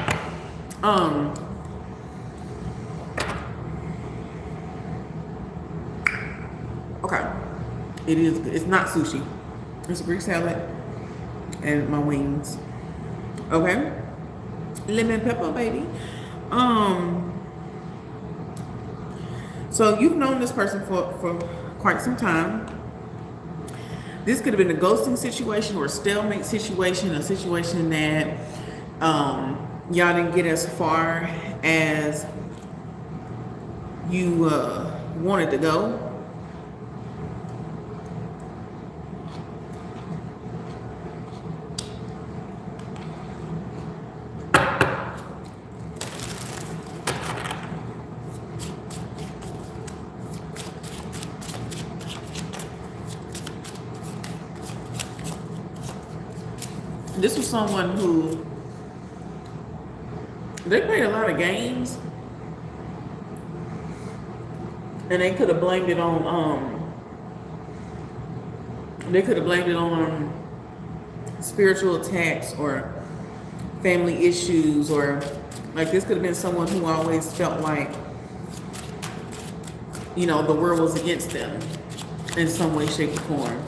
Okay. It is good. It's not sushi. It's a Greek salad and my wings. Okay. Lemon pepper, baby. So you've known this person for quite some time. This could have been a ghosting situation or a stalemate situation, a situation that y'all didn't get as far as you wanted to go. This was someone who, they played a lot of games, and they could have blamed it on spiritual attacks or family issues, or like this could have been someone who always felt like, you know, the world was against them in some way, shape, or form.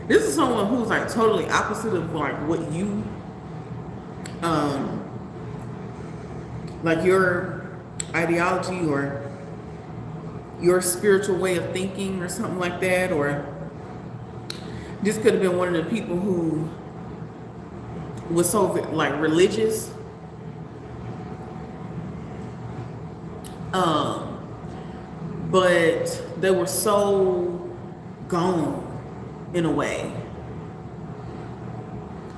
This is someone who's like totally opposite of like what you, like your ideology or your spiritual way of thinking or something like that. Or this could have been one of the people who was so like religious, but they were so gone in a way.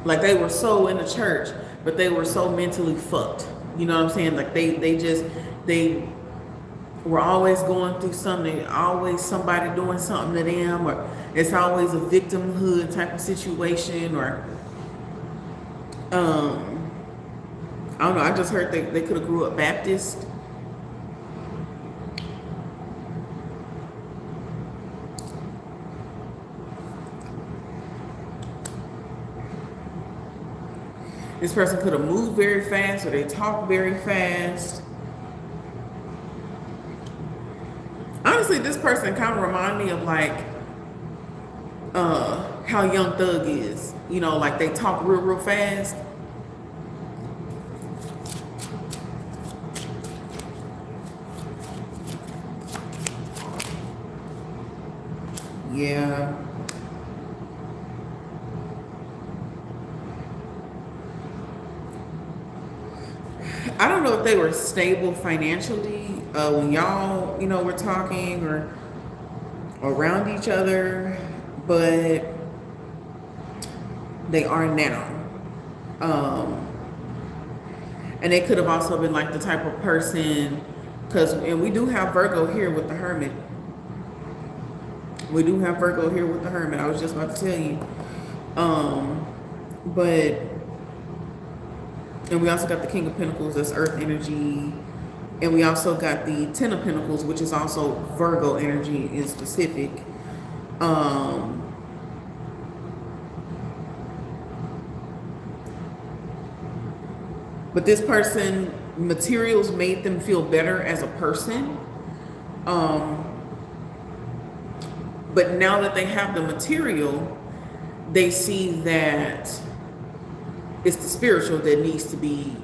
Like they were so in the church, but they were so mentally fucked. You know what I'm saying? Like they were always going through something, always somebody doing something to them, or it's always a victimhood type of situation, or I don't know, I just heard they could have grew up Baptist. This person could have moved very fast, or they talk very fast. Honestly, this person kind of remind me of like how Young Thug is. You know, like they talk real fast. Yeah. I don't know if they were stable financially when y'all, you know, were talking or around each other, but they are now. And they could have also been like the type of person, and we do have Virgo here with the Hermit. We do have Virgo here with the Hermit. I was just about to tell you. And we also got the King of Pentacles, that's Earth energy. And we also got the Ten of Pentacles, which is also Virgo energy in specific. But this person, materials made them feel better as a person. But now that they have the material, they see that it's the spiritual that needs to be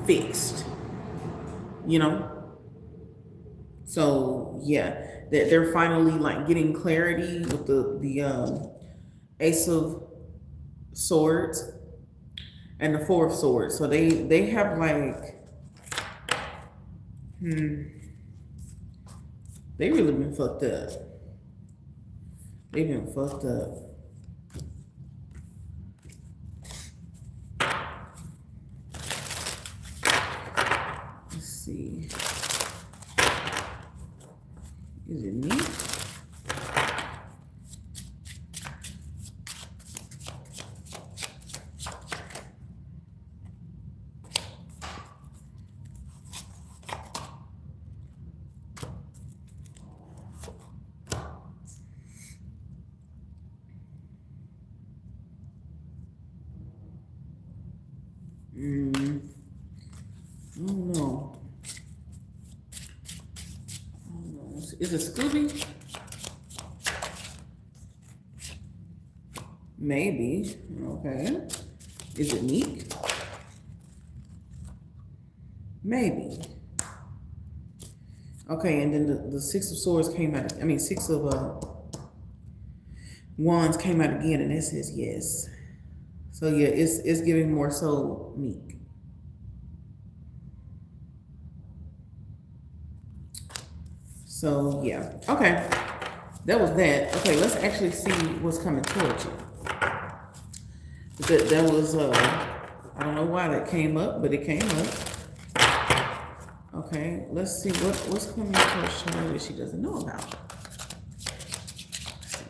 fixed, you know? So yeah, that they're finally like getting clarity with the Ace of Swords and the Four of Swords. So they have like, they really been fucked up. They've been fucked up. Let's see. Is it me? I don't know. Is it Scooby? Maybe. Okay. Is it Meek? Maybe. Okay, and then the Six of Swords came out. I mean, Six of Wands came out again, and it says yes. So yeah, it's giving more so meek. So yeah, okay, that was that. Okay, let's actually see what's coming towards you. That was I don't know why that came up, but it came up. Okay, let's see what's coming towards Chime that she doesn't know about.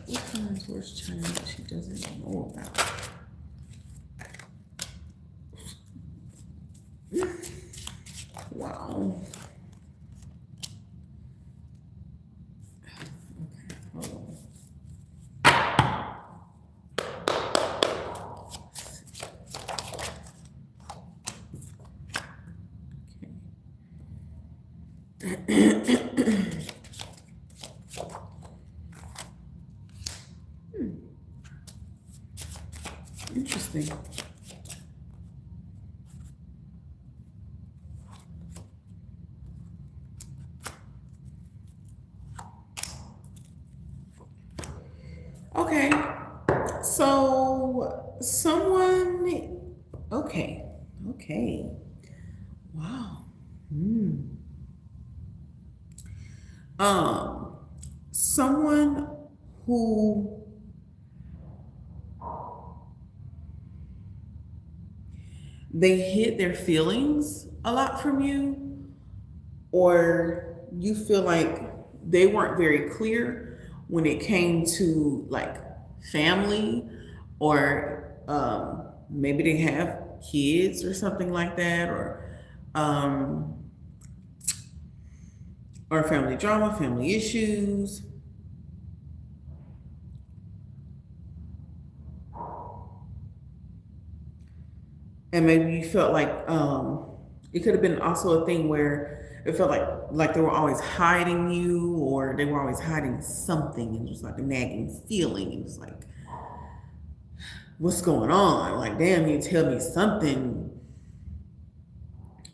What's coming towards Chime that she doesn't know about? Wow. Okay, hold on. Interesting. Okay, so someone, okay, wow. Someone who they hid their feelings a lot from you, or you feel like they weren't very clear when it came to like family, or maybe they have kids or something like that, or family drama, family issues. And maybe you felt like it could have been also a thing where it felt like they were always hiding you, or they were always hiding something, and just like a nagging feeling, and it's like, what's going on? Like, damn, you tell me something.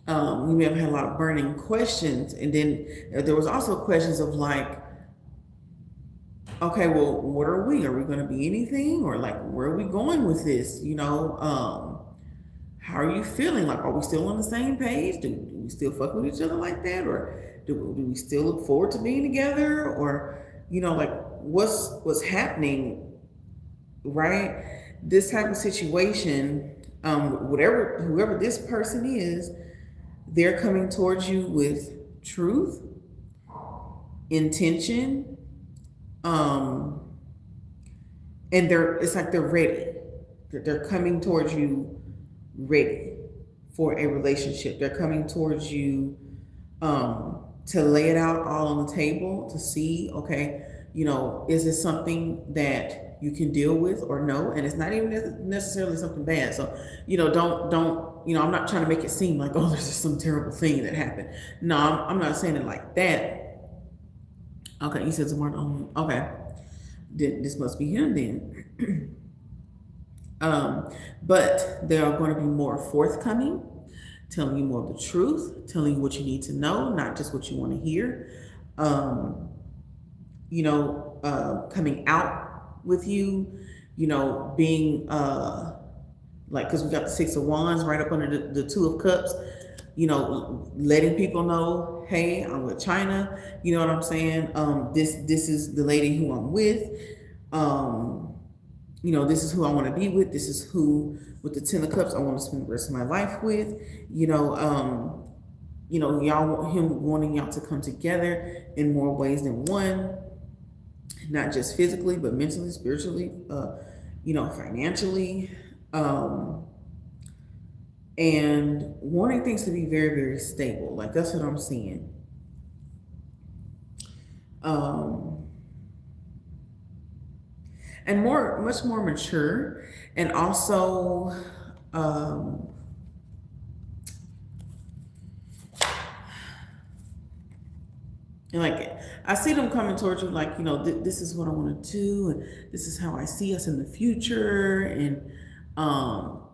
You may have had a lot of burning questions, and then there was also questions of like, okay, well, what are we? Are we going to be anything, or like, where are we going with this? You know, how are you feeling? Like, are we still on the same page? Do we still fuck with each other like that, or do we still look forward to being together, or you know, like what's happening, right? This type of situation, whoever this person is, they're coming towards you with truth, intention, and it's like they're ready. They're coming towards you ready for a relationship. They're coming towards you to lay it out all on the table, to see, okay, you know, is this something that you can deal with or no? And it's not even necessarily something bad. So, you know, don't, you know, I'm not trying to make it seem like, oh, there's just some terrible thing that happened. No, I'm not saying it like that. Okay, you said some word on, okay. This must be him then. But they are going to be more forthcoming, telling you more of the truth, telling you what you need to know, not just what you want to hear. You know, coming out with you, you know, being like, because we got the Six of Wands right up under the Two of Cups, you know, letting people know, hey, I'm with China, you know what I'm saying? This is the lady who I'm with. You know, this is who I want to be with. This is who, with the Ten of Cups, I want to spend the rest of my life with. You know, him wanting y'all to come together in more ways than one, not just physically, but mentally, spiritually, you know, financially, and wanting things to be very, very stable. Like, that's what I'm seeing. And much more mature, and also, and like, I see them coming towards you, like, you know, this is what I want to do, and this is how I see us in the future, and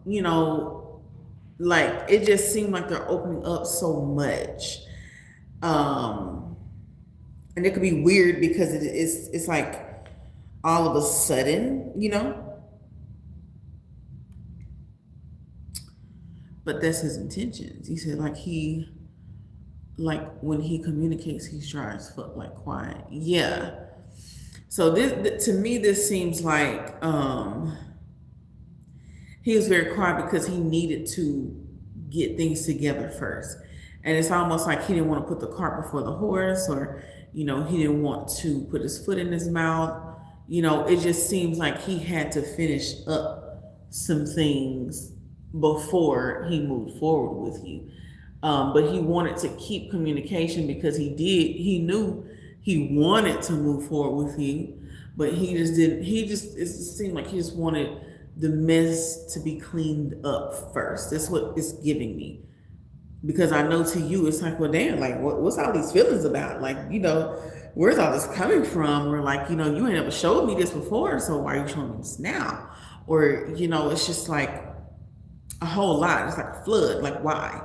you know, Like, it just seemed like they're opening up so much. And it could be weird because it's like all of a sudden, you know. But that's his intentions. He said like when he communicates, he tries to like quiet. Yeah. So this to me, this seems like he was very quiet because he needed to get things together first. And it's almost like he didn't want to put the cart before the horse, or, you know, he didn't want to put his foot in his mouth. You know, it just seems like he had to finish up some things before he moved forward with you. But he wanted to keep communication because he knew he wanted to move forward with you, but he just didn't, it seemed like he just wanted the mess to be cleaned up first. That's what it's giving me. Because I know to you, it's like, well, damn, like, what's all these feelings about? Like, you know, where's all this coming from? Or like, you know, you ain't never showed me this before, so why are you showing me this now? Or, you know, it's just like a whole lot. It's like a flood. Like, why?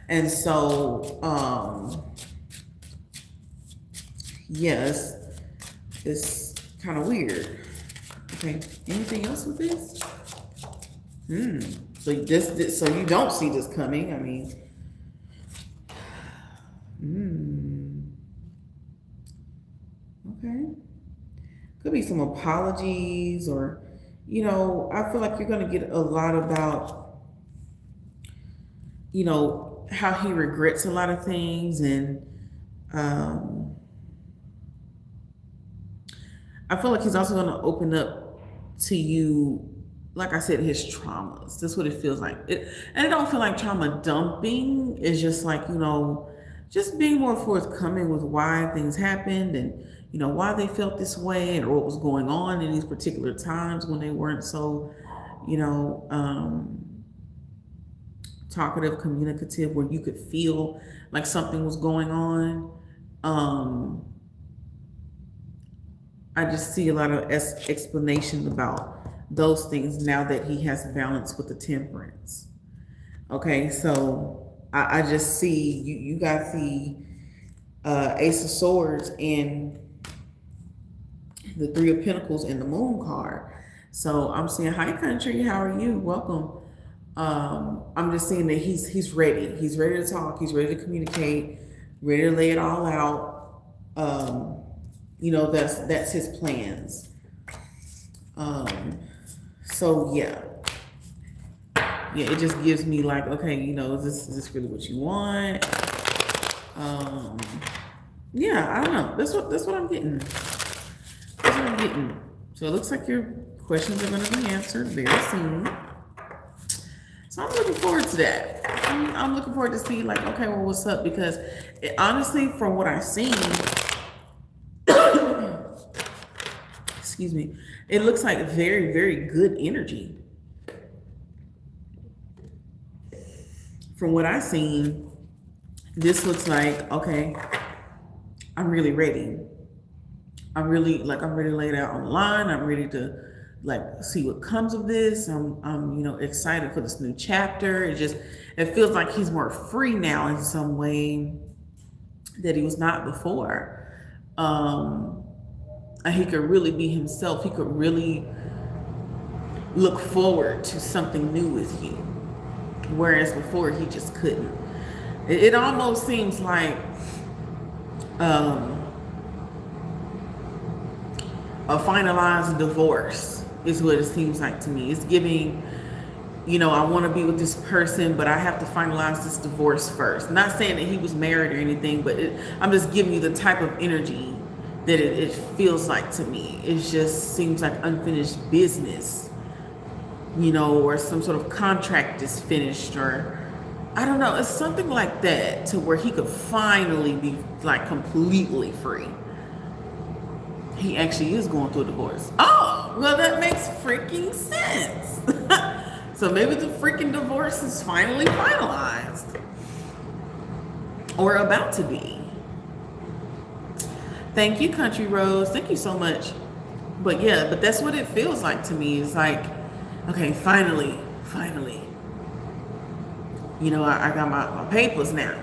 And so, yes, it's kind of weird. Okay, anything else with this? So this, so you don't see this coming. I mean, okay. Could be some apologies, or, you know, I feel like you're going to get a lot about, you know, how he regrets a lot of things. And I feel like he's also going to open up to you, like I said, his traumas. That's what it feels like. And I don't feel like trauma dumping. It's just like, you know, just being more forthcoming with why things happened, and, you know, why they felt this way, or what was going on in these particular times when they weren't so, you know, talkative, communicative, where you could feel like something was going on. I just see a lot of explanations about those things now that he has balance with the temperance. Okay, so I just see you got the Ace of Swords and the Three of Pentacles and the Moon card. So I'm saying, hi country, how are you? Welcome. I'm just saying that he's ready. He's ready to talk. He's ready to communicate. Ready to lay it all out. You know, that's his plans. So yeah, it just gives me like, okay, you know, is this really what you want? Yeah, I don't know. That's what I'm getting. That's what I'm getting. So it looks like your questions are going to be answered very soon. So I'm looking forward to that. I'm looking forward to see, like, okay, well, what's up? Because honestly, from what I've seen, excuse me, it looks like very, very good energy. From what I've seen, this looks like, okay, I'm really ready. I'm ready to lay it out on the line. I'm ready to, like, see what comes of this. I'm you know, excited for this new chapter. It feels like he's more free now in some way that he was not before. And he could really be himself. He could really look forward to something new with you, whereas before he just couldn't. It almost seems like a finalized divorce is what it seems like to me. It's giving, you know, I want to be with this person, but I have to finalize this divorce first. Not saying that he was married or anything, but I'm just giving you the type of energy that it feels like to me. It just seems like unfinished business, you know, or some sort of contract is finished, or I don't know. It's something like that, to where he could finally be like completely free. He actually is going through a divorce. Oh, well, that makes freaking sense. So maybe the freaking divorce is finally finalized, or about to be. Thank you, Country Rose. Thank you so much. But yeah, but that's what it feels like to me. It's like, okay, finally. You know, I got my papers now.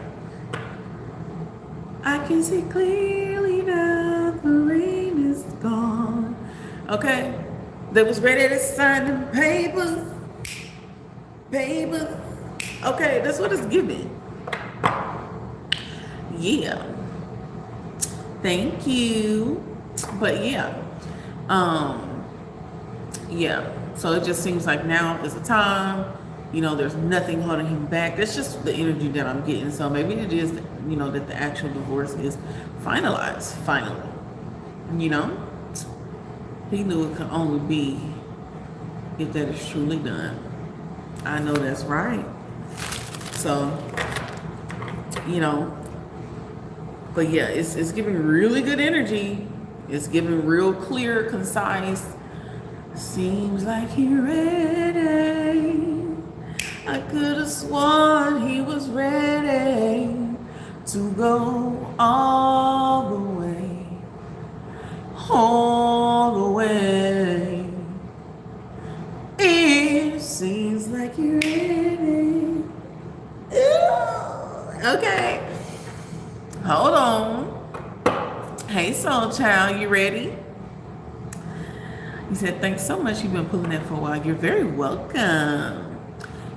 I can see clearly now the rain is gone. Okay? They was ready to sign the papers. Papers. Okay, that's what it's giving. Yeah. Thank you. But yeah. Yeah. So it just seems like now is the time. You know, there's nothing holding him back. That's just the energy that I'm getting. So maybe it is, you know, that the actual divorce is finalized, finally. You know? He knew it could only be if that is truly done. I know that's right. So, you know, but yeah, it's giving really good energy. It's giving real clear, concise. Seems like he ready. I could have sworn he was ready to go all the way. All the way. It seems like you're ready. Ooh, okay. Hold on. Hey, soul child, you ready? He said, thanks so much. You've been pulling that for a while. You're very welcome.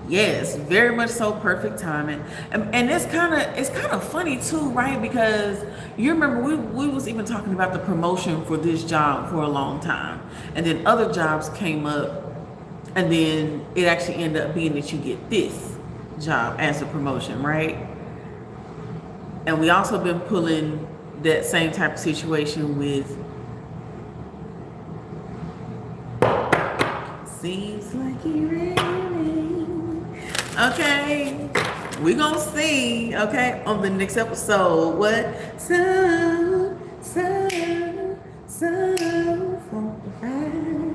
Yes, very much so, perfect timing. And it's kind of funny too, right? Because you remember we was even talking about the promotion for this job for a long time. And then other jobs came up, and then it actually ended up being that you get this job as a promotion, right? And we also been pulling that same type of situation with seems like you're ready. Okay, we gonna see, okay, on the next episode, what? So funky.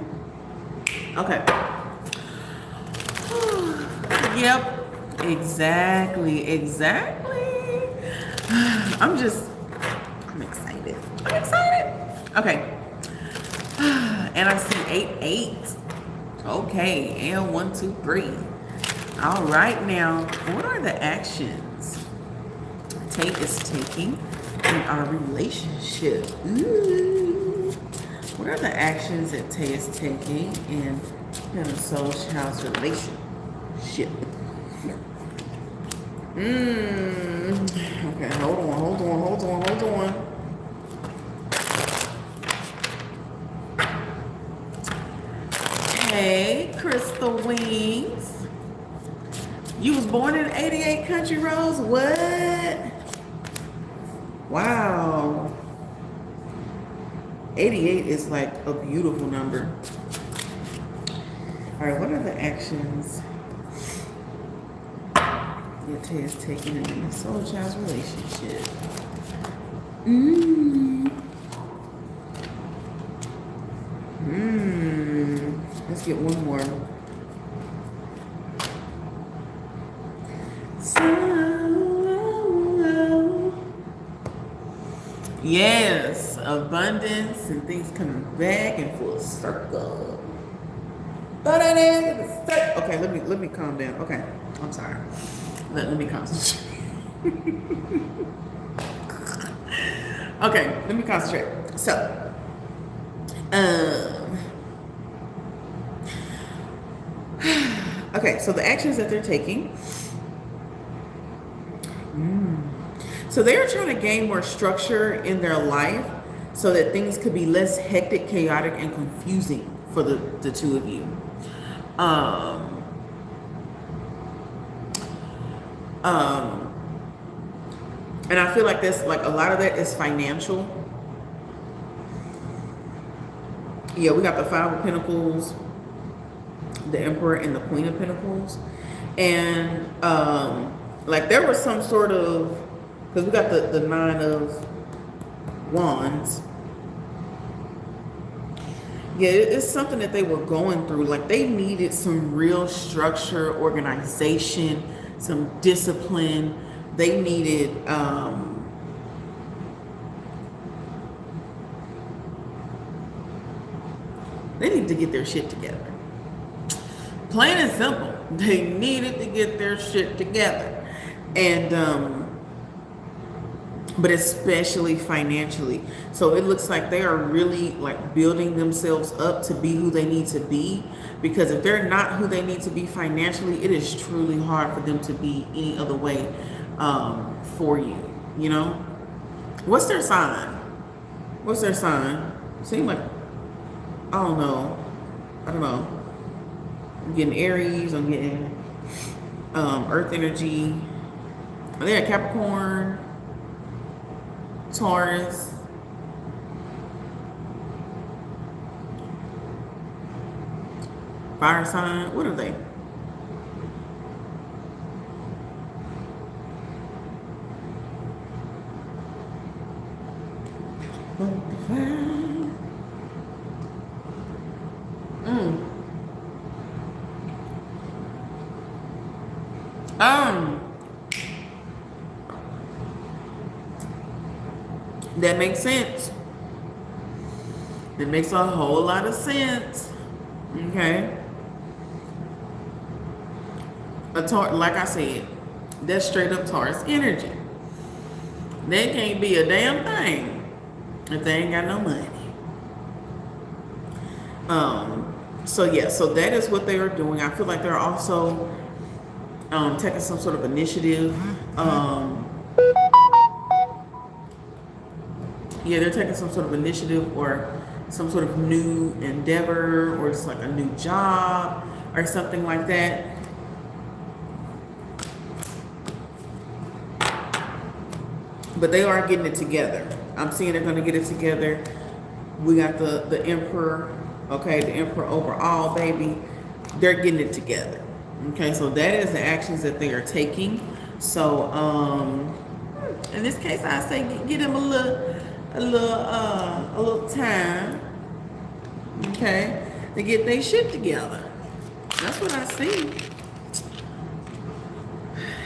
Okay. Yep, exactly. I'm excited. Okay. And I see 88. Okay, and 1, 2, 3. All right, now, what are the actions Tay is taking in our relationship? Ooh. What are the actions that Tay is taking in a soul child's relationship? Okay, hold on. Hey, Crystal Wings. You was born in 88 Country Roads? What? Wow. 88 is like a beautiful number. All right, what are the actions that Tay is taking in the soul child's relationship? Let's get one more. Yes, abundance and things coming back in full circle. Okay, let me calm down. Okay, I'm sorry. Let me concentrate. Okay, let me concentrate. So, okay, so the actions that they're taking. So they're trying to gain more structure in their life so that things could be less hectic, chaotic, and confusing for the two of you. And I feel like this, like a lot of that is financial. Yeah, we got the Five of Pentacles, the Emperor, and the Queen of Pentacles. And like there was some sort of, because we got the Nine of Wands. Yeah, it's something that they were going through. Like they needed some real structure, organization, some discipline. They needed to get their shit together. Plain and simple. They needed to get their shit together. And but especially financially. So it looks like they are really like building themselves up to be who they need to be, because if they're not who they need to be financially, it is truly hard for them to be any other way for you, you know? What's their sign? What's their sign? Seem like, I don't know. I'm getting Aries, I'm getting Earth energy. Are they a Capricorn? Taurus, fire sign. What are they? That makes sense. That makes a whole lot of sense. Okay. Like I said, that's straight up Taurus energy. They can't be a damn thing if they ain't got no money. So yeah, so that is what they are doing. I feel like they're also taking some sort of initiative. Yeah, they're taking some sort of initiative or some sort of new endeavor, or it's like a new job or something like that. But they are getting it together. I'm seeing they're going to get it together. We got the emperor, okay, the emperor over all, baby. They're getting it together. Okay, so that is the actions that they are taking. So in this case, I say get them a little time, okay, to get their shit together. That's what I see.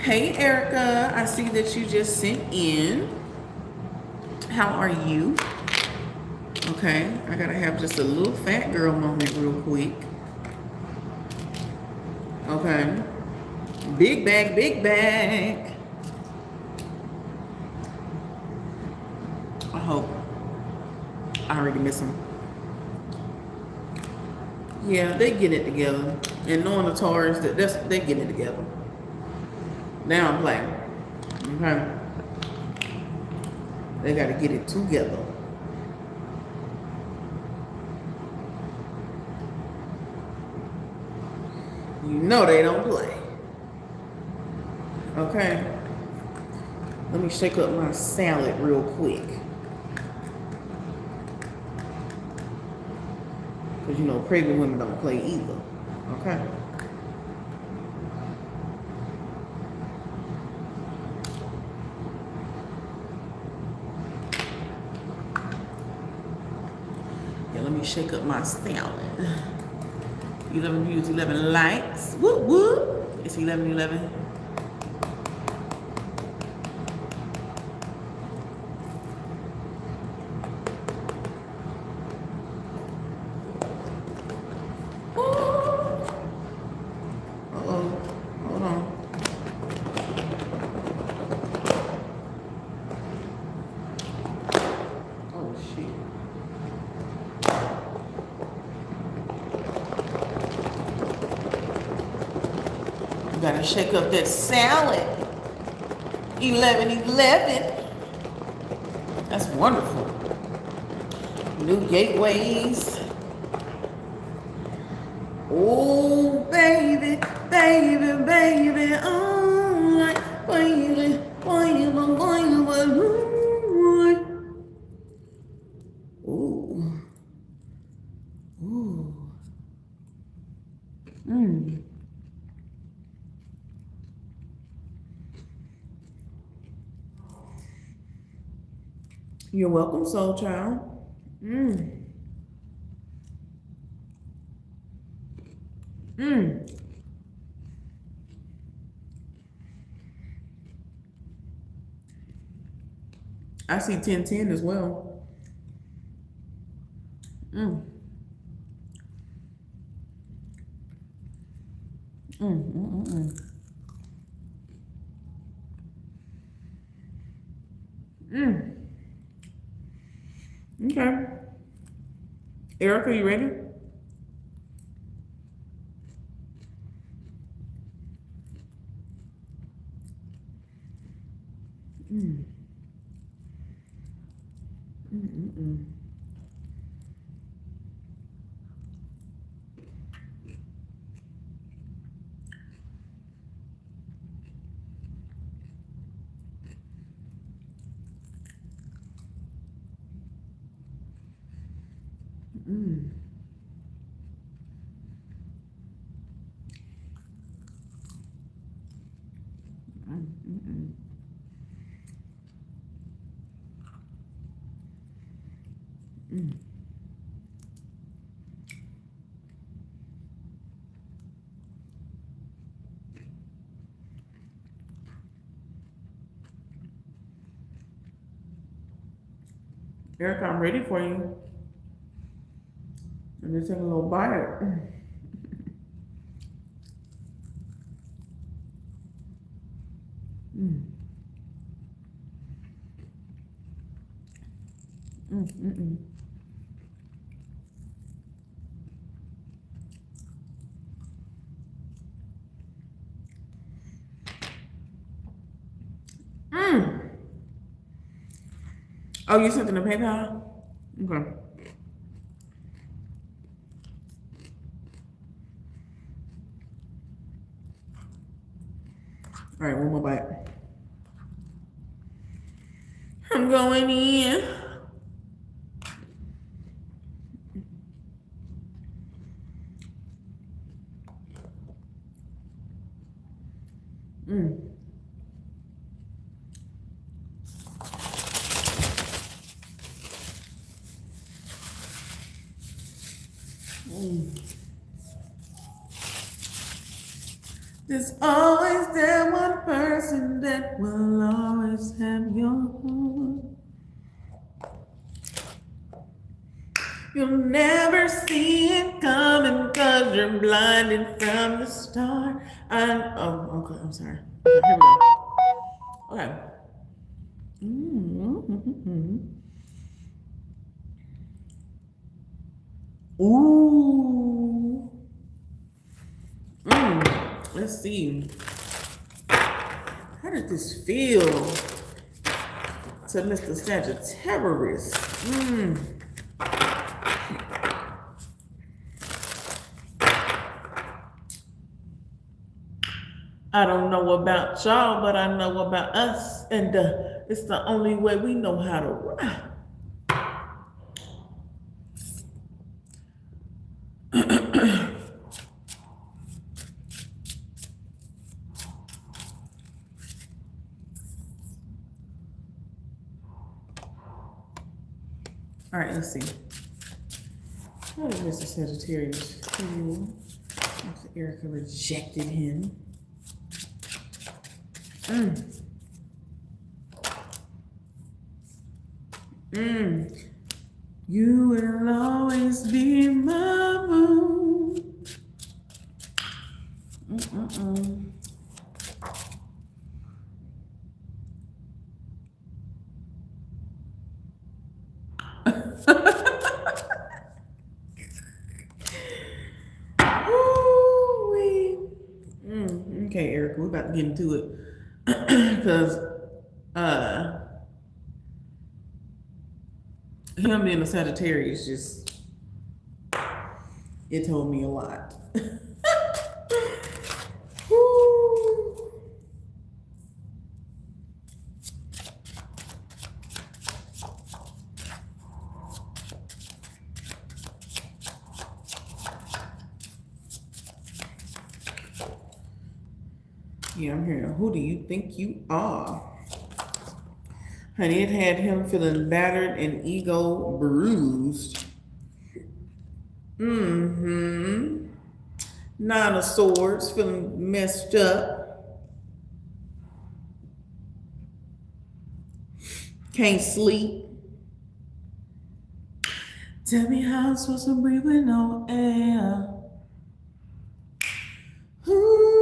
Hey, Erica, I see that you just sent in. How are you? Okay, I gotta have just a little fat girl moment real quick. Okay. Big bag, big bag. I hope. I already miss them. Yeah, they get it together. And knowing the Taurus, they get it together. They don't play. Okay. They got to get it together. You know they don't play. Okay. Let me shake up my salad real quick. Because, you know, pregnant women don't play either. Okay. Yeah, let me shake up my salad. 11 views, 11 likes. Whoop, whoop. It's 11:11. Gotta shake up that salad. 11:11. That's wonderful. New gateways. Oh, baby, baby, baby. Oh, like baby, baby, baby. Ooh. Ooh. You're welcome, soul child. I see 1010 as well. Okay. Erica, you ready? Erica, I'm ready for you. Let me take a little bite. Oh, you sent it to PayPal? Okay. All right, one more bite. I'm going in. There's always that one person that will always have your heart. You'll never see it coming 'cause you're blinded from the start. Oh, okay, I'm sorry. Okay, here we go. Okay. Ooh. Let's see. How did this feel to Mr. Sagittarius? I don't know about y'all, but I know about us, and it's the only way we know how to ride. All right, let's see. How did Mr. Sagittarius feel after Erica rejected him? You will always be my moon. Okay, Erica, we're about to get into it. Because him being a Sagittarius just, it told me a lot. Yeah, I'm hearing, who do you think you are? Honey, it had him feeling battered and ego bruised. Nine of Swords, feeling messed up. Can't sleep. Tell me how I'm supposed to breathe with no air. Ooh.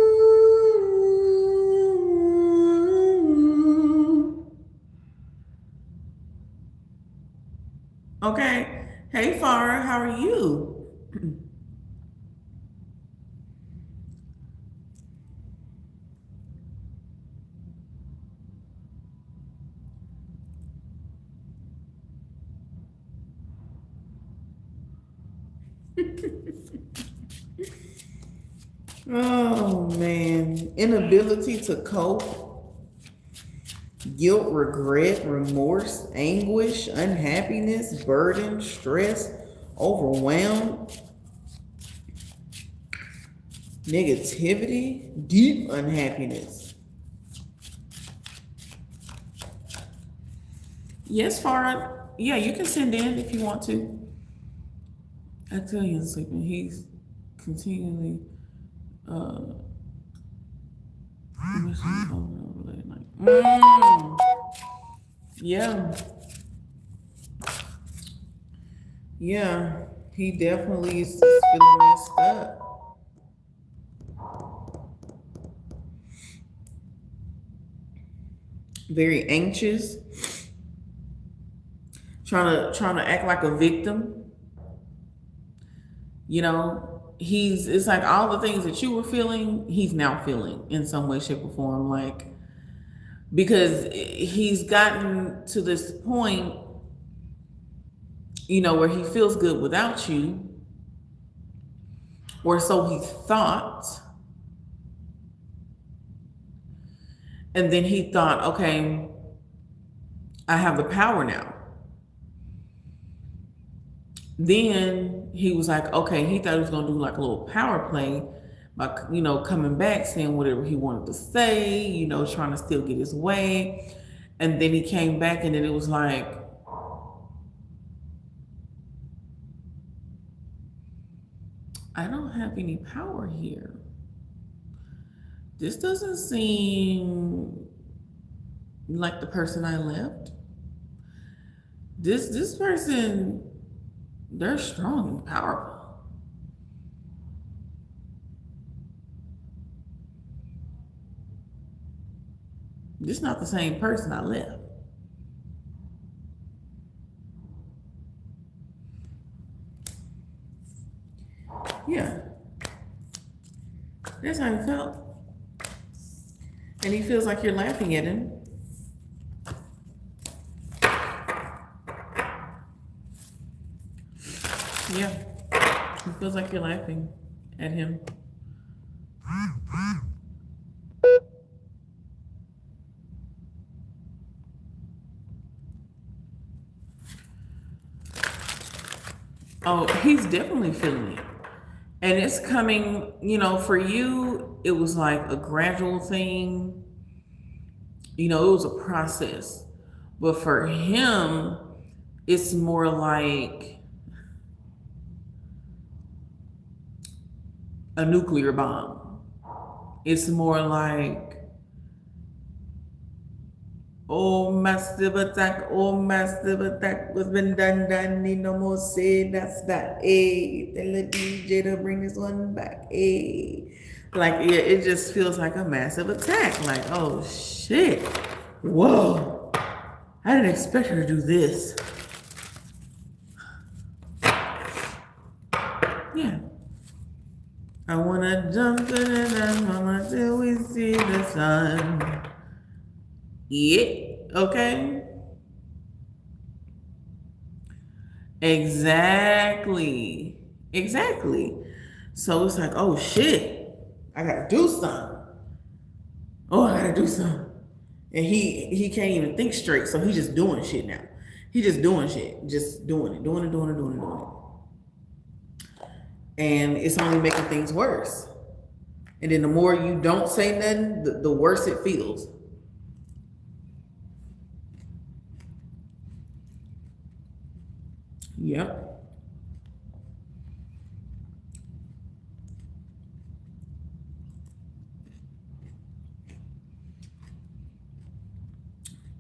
how are you? Oh man, inability to cope, guilt, regret, remorse, anguish, unhappiness, burden, stress, overwhelmed, negativity, deep unhappiness. Yes, Farah. Yeah, you can send in if you want to. I tell you, sleeping. He's continually yeah. Yeah. He definitely is feeling messed up. Very anxious. Trying to act like a victim. You know, it's like all the things that you were feeling, he's now feeling in some way, shape, or form. Like, because he's gotten to this point, you know, where he feels good without you, or so he thought. And then he thought, okay, I have the power now. Then he was like, okay, he thought he was going to do like a little power play by, you know, coming back, saying whatever he wanted to say, you know, trying to still get his way. And then he came back and then it was like, I don't have any power here. This doesn't seem like the person I left. This person, they're strong and powerful. This is not the same person I left. Yeah. That's how he felt. And he feels like you're laughing at him. Yeah. He feels like you're laughing at him. Oh, he's definitely feeling it. And it's coming, you know, for you, it was like a gradual thing. You know, it was a process. But for him, it's more like a nuclear bomb. It's more like, oh, massive attack was been done, need no more say, that's that, hey, tell the DJ to bring this one back, hey. Like, yeah, it just feels like a massive attack, like, oh, shit, whoa, I didn't expect her to do this. Yeah. I wanna jump to the sun, mama, till we see the sun. Yeah, okay. Exactly. So it's like, oh shit, I gotta do something. Oh, I gotta do something. And he can't even think straight, so he's just doing shit now. He's just doing shit, just doing it. And it's only making things worse. And then the more you don't say nothing, the worse it feels. Yep.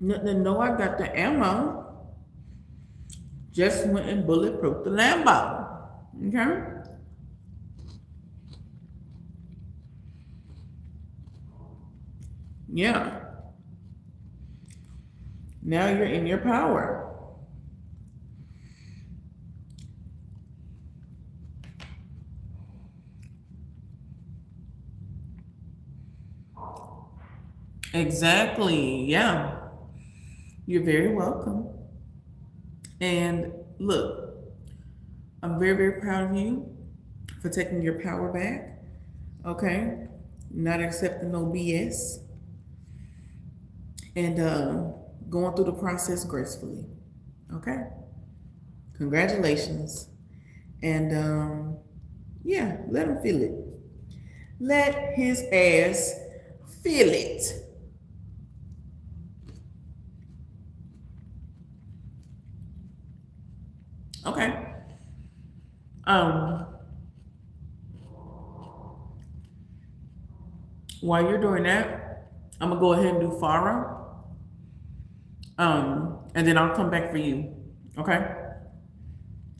No, I got the ammo. Just went and bulletproof the Lambo. Okay? Yeah. Now you're in your power. Exactly. Yeah. You're very welcome. And look, I'm very, very proud of you for taking your power back. Okay? Not accepting no BS. And going through the process gracefully. Okay? Congratulations. And yeah, let him feel it. Let his ass feel it. Okay. While you're doing that, I'm gonna go ahead and do Farah. And then I'll come back for you. Okay?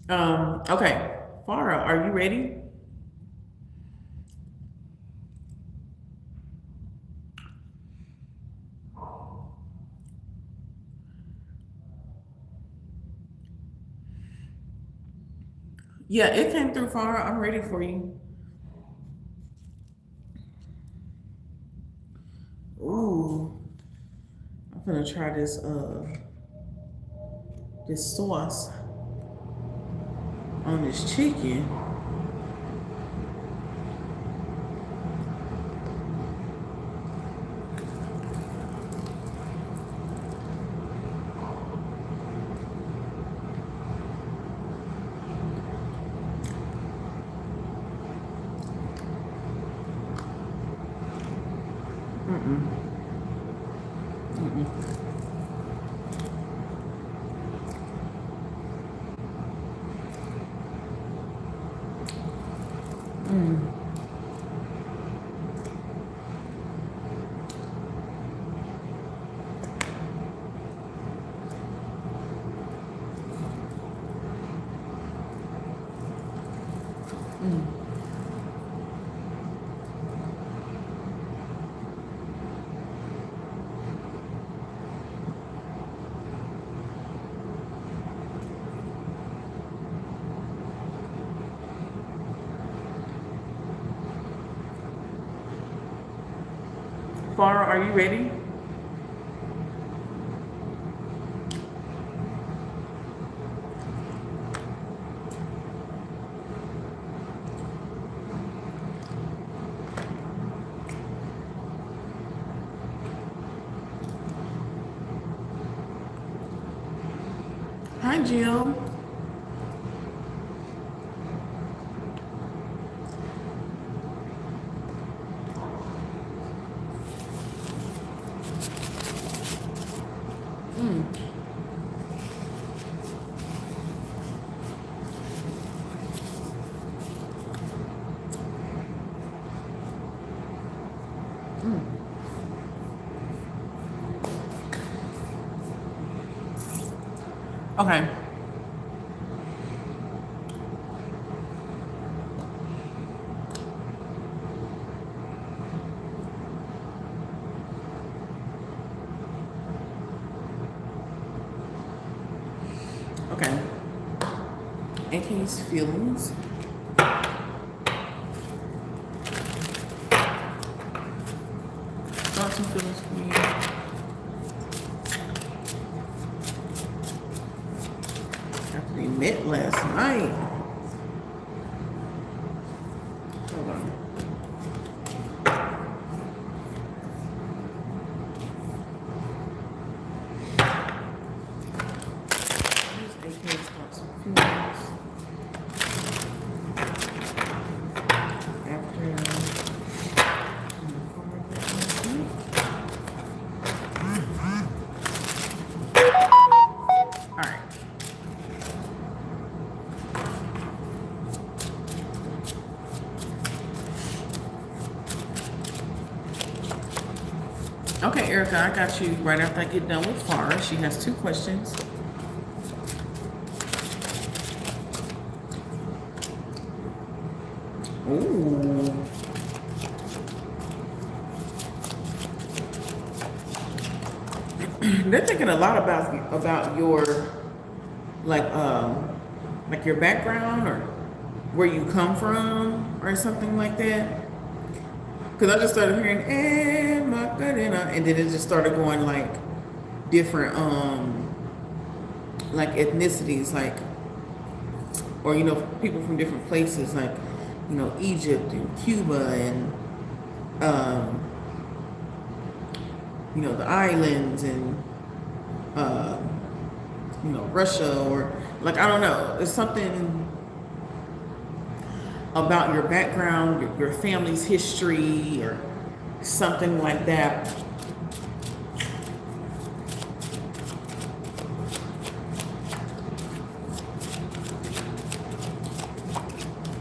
Okay. Farah, are you ready? Yeah, it came through, Farah. I'm ready for you. Ooh. I'm gonna try this this sauce on this chicken. Farah, are you ready? Hi, Jill. Okay. Okay. AK's feelings. Thoughts and feelings for you. After we met last night. Hold on. Here's AK's thoughts and feelings. After all right. Okay, Erica, I got you right after I get done with Farah. She has 2 questions. Ooh. They're thinking a lot about your like your background or where you come from or something like that. Because I just started hearing, Macarena, and then it just started going like different, like ethnicities, like, or, you know, people from different places, like, you know, Egypt and Cuba and, you know, the islands and, you know, Russia, or like, I don't know. It's something about your background, your family's history, or something like that.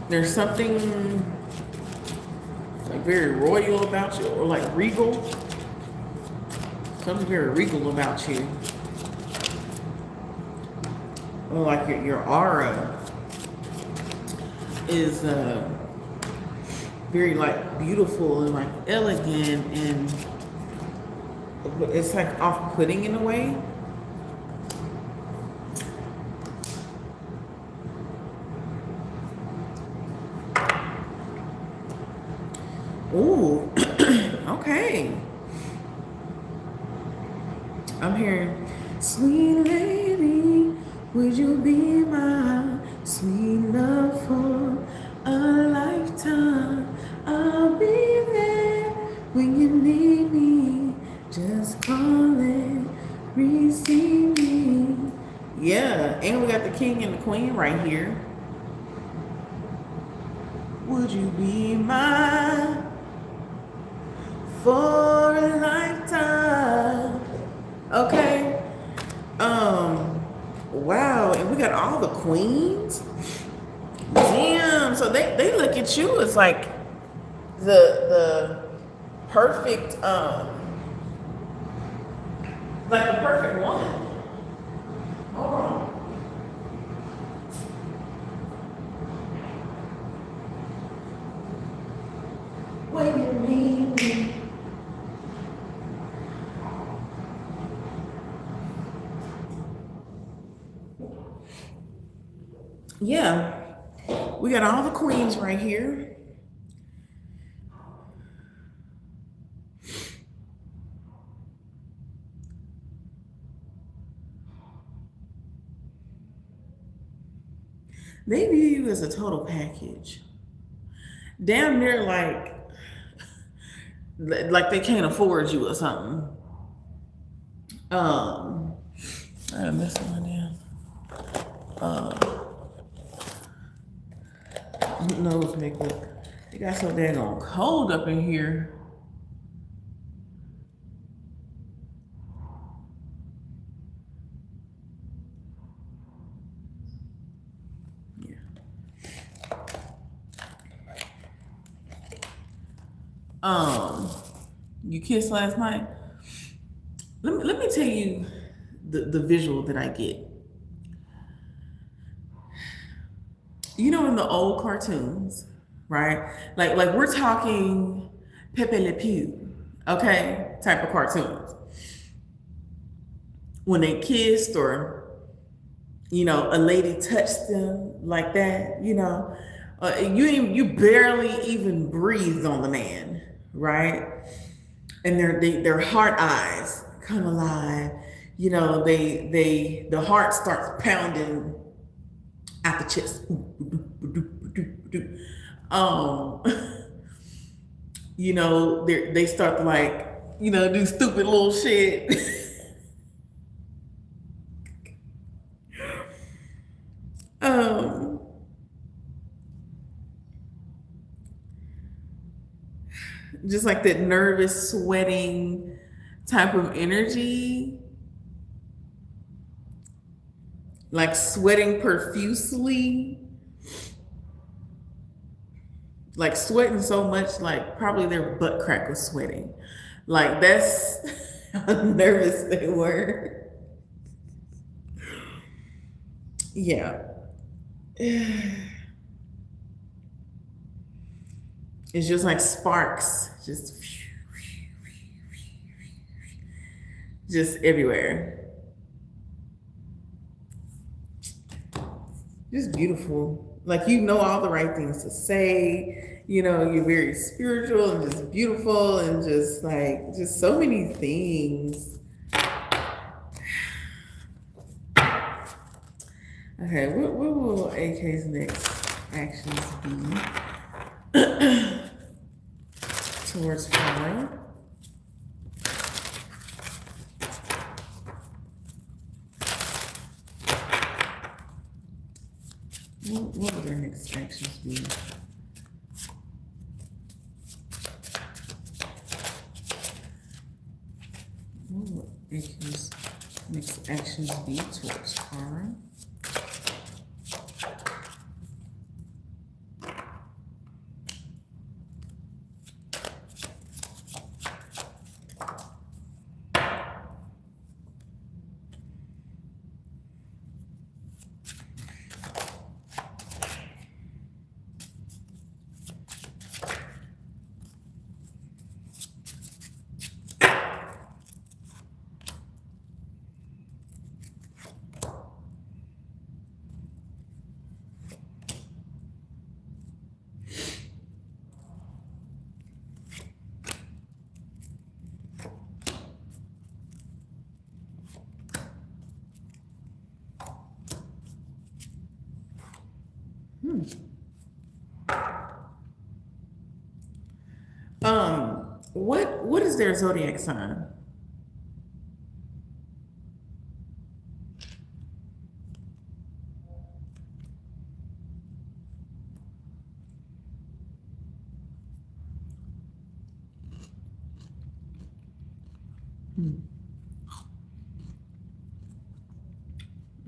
There's something like very royal about you, or like regal. Something very regal about you. Or like your aura is very like beautiful and like elegant, and it's like off-putting in a way. Ooh, okay. I'm hearing, sweet lady, would you be my sweet love for a lifetime? I'll be there when you need me. Just call and receive me. Yeah, and we got the king and the queen right here. Would you be mine for a lifetime? Okay. Wow, and we got all the queens. Damn. So they look at you as like the perfect like the perfect woman. Hold on. When you need me. Yeah, we got all the queens right here. They view you as a total package. Damn near like they can't afford you or something. I missed one down. Nose makeup. It got so daggone cold up in here. Yeah. You kissed last night. Let me tell you the visual that I get. You know, in the old cartoons, right? Like we're talking Pepe Le Pew, okay, type of cartoons. When they kissed, or you know, a lady touched them like that, you know, you barely even breathed on the man, right? And their heart eyes come alive. You know, the heart starts pounding at the chest. You know, they start to like, you know, do stupid little shit. Just like that nervous, sweating type of energy. Like sweating profusely. Like sweating so much, like probably their butt crack was sweating. Like that's how nervous they were. Yeah. It's just like sparks, just everywhere. Just beautiful. Like, you know all the right things to say. You know, you're very spiritual and just beautiful and just like, just so many things. Okay, what will AK's next actions be towards power? What will their next actions be? What will AK's next actions be towards power? What is their zodiac sign?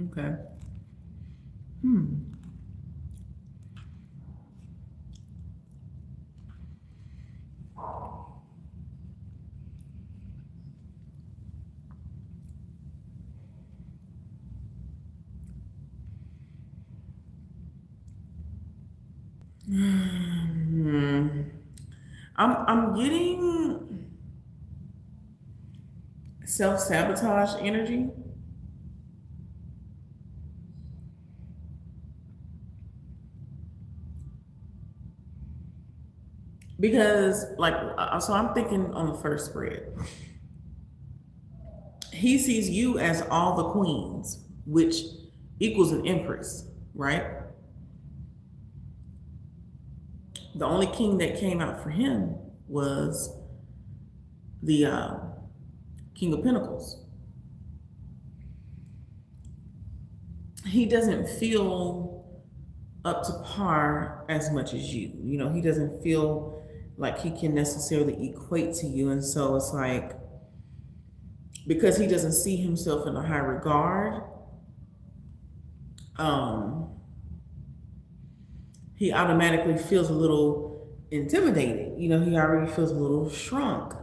Okay. I'm getting self-sabotage energy. Because, like, so I'm thinking on the first spread, he sees you as all the queens, which equals an empress, right? The only king that came out for him was the King of Pentacles. He doesn't feel up to par as much as you. You know, he doesn't feel like he can necessarily equate to you. And so it's like, because he doesn't see himself in a high regard, he automatically feels a little intimidated. You know, he already feels a little shrunken.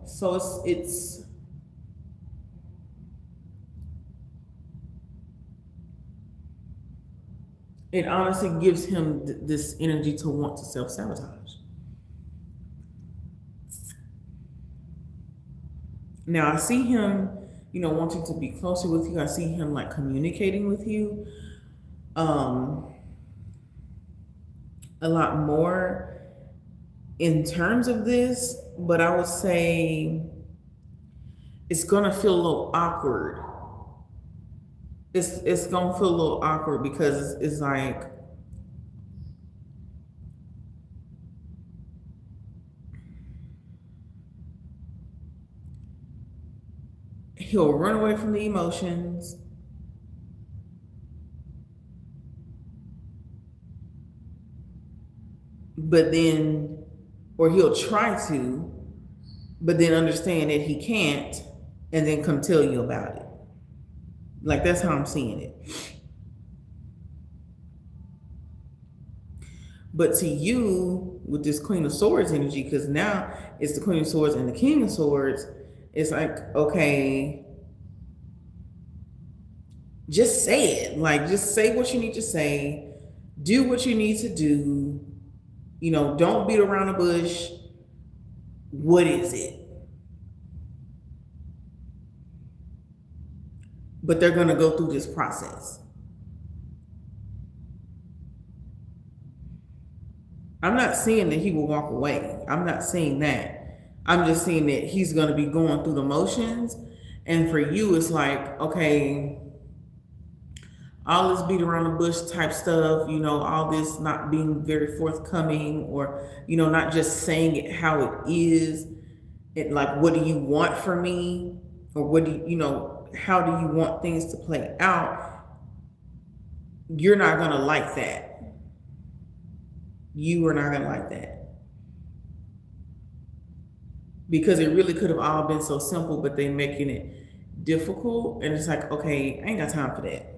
So it honestly gives him this energy to want to self-sabotage. Now I see him, you know, wanting to be closer with you. I see him like communicating with you a lot more in terms of this, but I would say it's gonna feel a little awkward. It's gonna feel a little awkward because it's like, he'll run away from the emotions. But then, or he'll try to, but then understand that he can't, and then come tell you about it. Like, that's how I'm seeing it. But to you, with this Queen of Swords energy, because now it's the Queen of Swords and the King of Swords, it's like, okay, just say it. Like, just say what you need to say. Do what you need to do. You know, don't beat around the bush. What is it? but they're going to go through this process. I'm not saying that he will walk away. I'm not saying that. I'm just saying that he's going to be going through the motions. And for you, it's like, okay, all this beat around the bush type stuff, you know, all this not being very forthcoming, or, you know, not just saying it how it is. It, like, what do you want from me? Or what do you, you know, how do you want things to play out? You're not going to like that. You are not going to like that. Because it really could have all been so simple, but they're making it difficult. And it's like, okay, I ain't got time for that.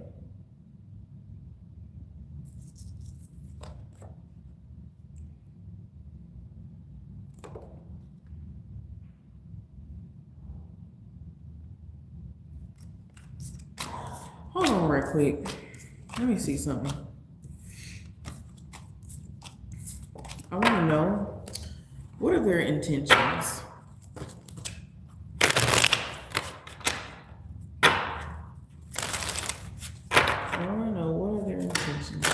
Hold on right quick. Let me see something. I want to know, what are their intentions? I want to know, what are their intentions?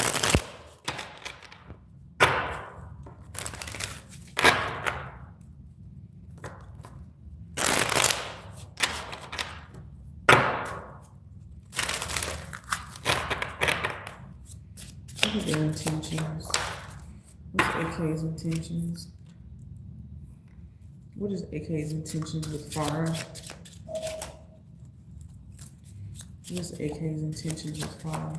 What are their intentions? What's AK's intentions? What is AK's intentions with fire? What's AK's intentions with fire?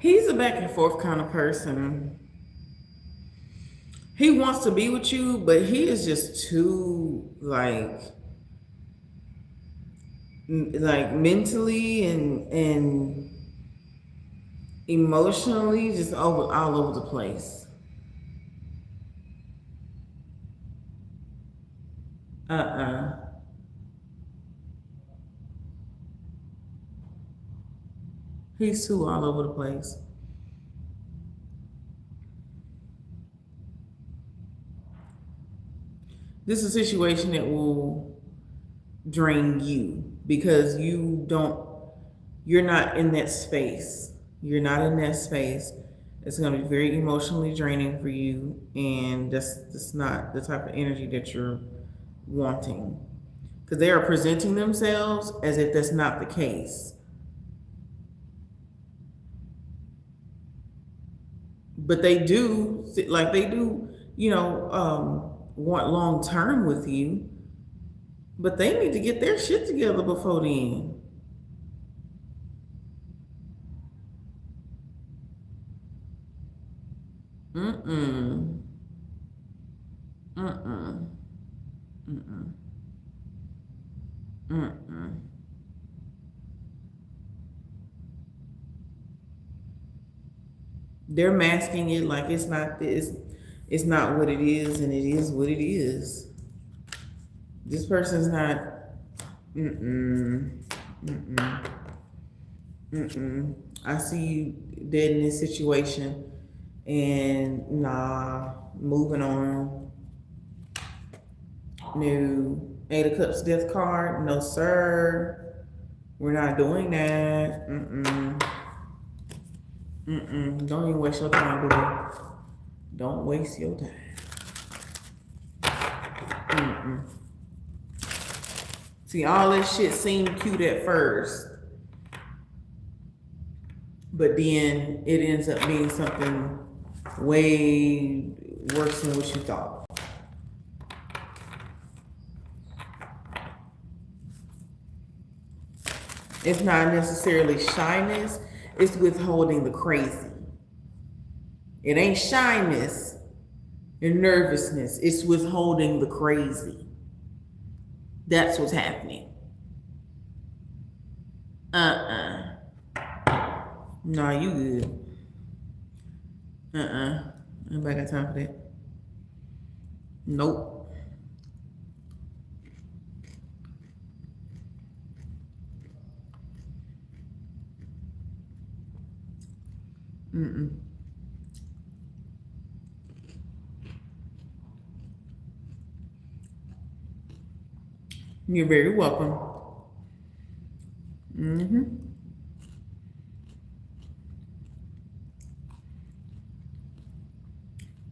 He's a back and forth kind of person. He wants to be with you, but he is just too, like mentally and emotionally just all over the place. He's too all over the place. This is a situation that will drain you because you're not in that space. You're not in that space. It's going to be very emotionally draining for you, and that's not the type of energy that you're wanting. Because they are presenting themselves as if that's not the case. But they do, you know, want long term with you, but they need to get their shit together before then. Mm-mm. Mm-mm. Mm-mm. Mm-mm. They're masking it like it's not this. It's not what it is, and it is what it is. This person's not. Mm-mm. Mm-mm. Mm-mm. I see you dead in this situation, and nah, moving on. No. 8 of Cups death card. No, sir. We're not doing that. Mm-mm. Mm-mm. Don't even waste your time, baby. Don't waste your time. Mm-mm. See, all this shit seemed cute at first, but then it ends up being something way worse than what you thought. It's not necessarily shyness, it's withholding the crazy. It ain't shyness and nervousness, it's withholding the crazy. That's what's happening. Nah, you good. Anybody got time for that? Nope. You're very welcome.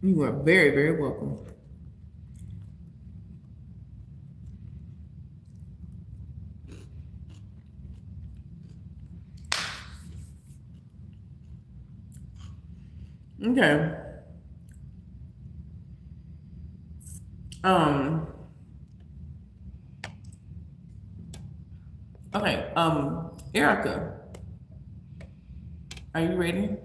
You are very, very welcome. Okay. Okay, Erica, are you ready?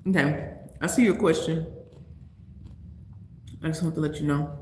Okay, I see your question. I just want to let you know.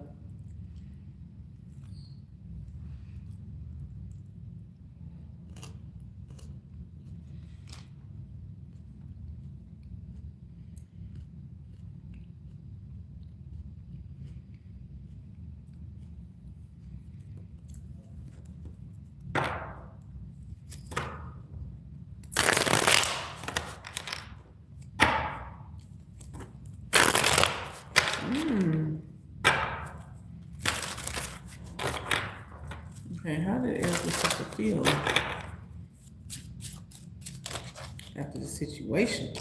Okay, how did Erica Sister feel after the situation?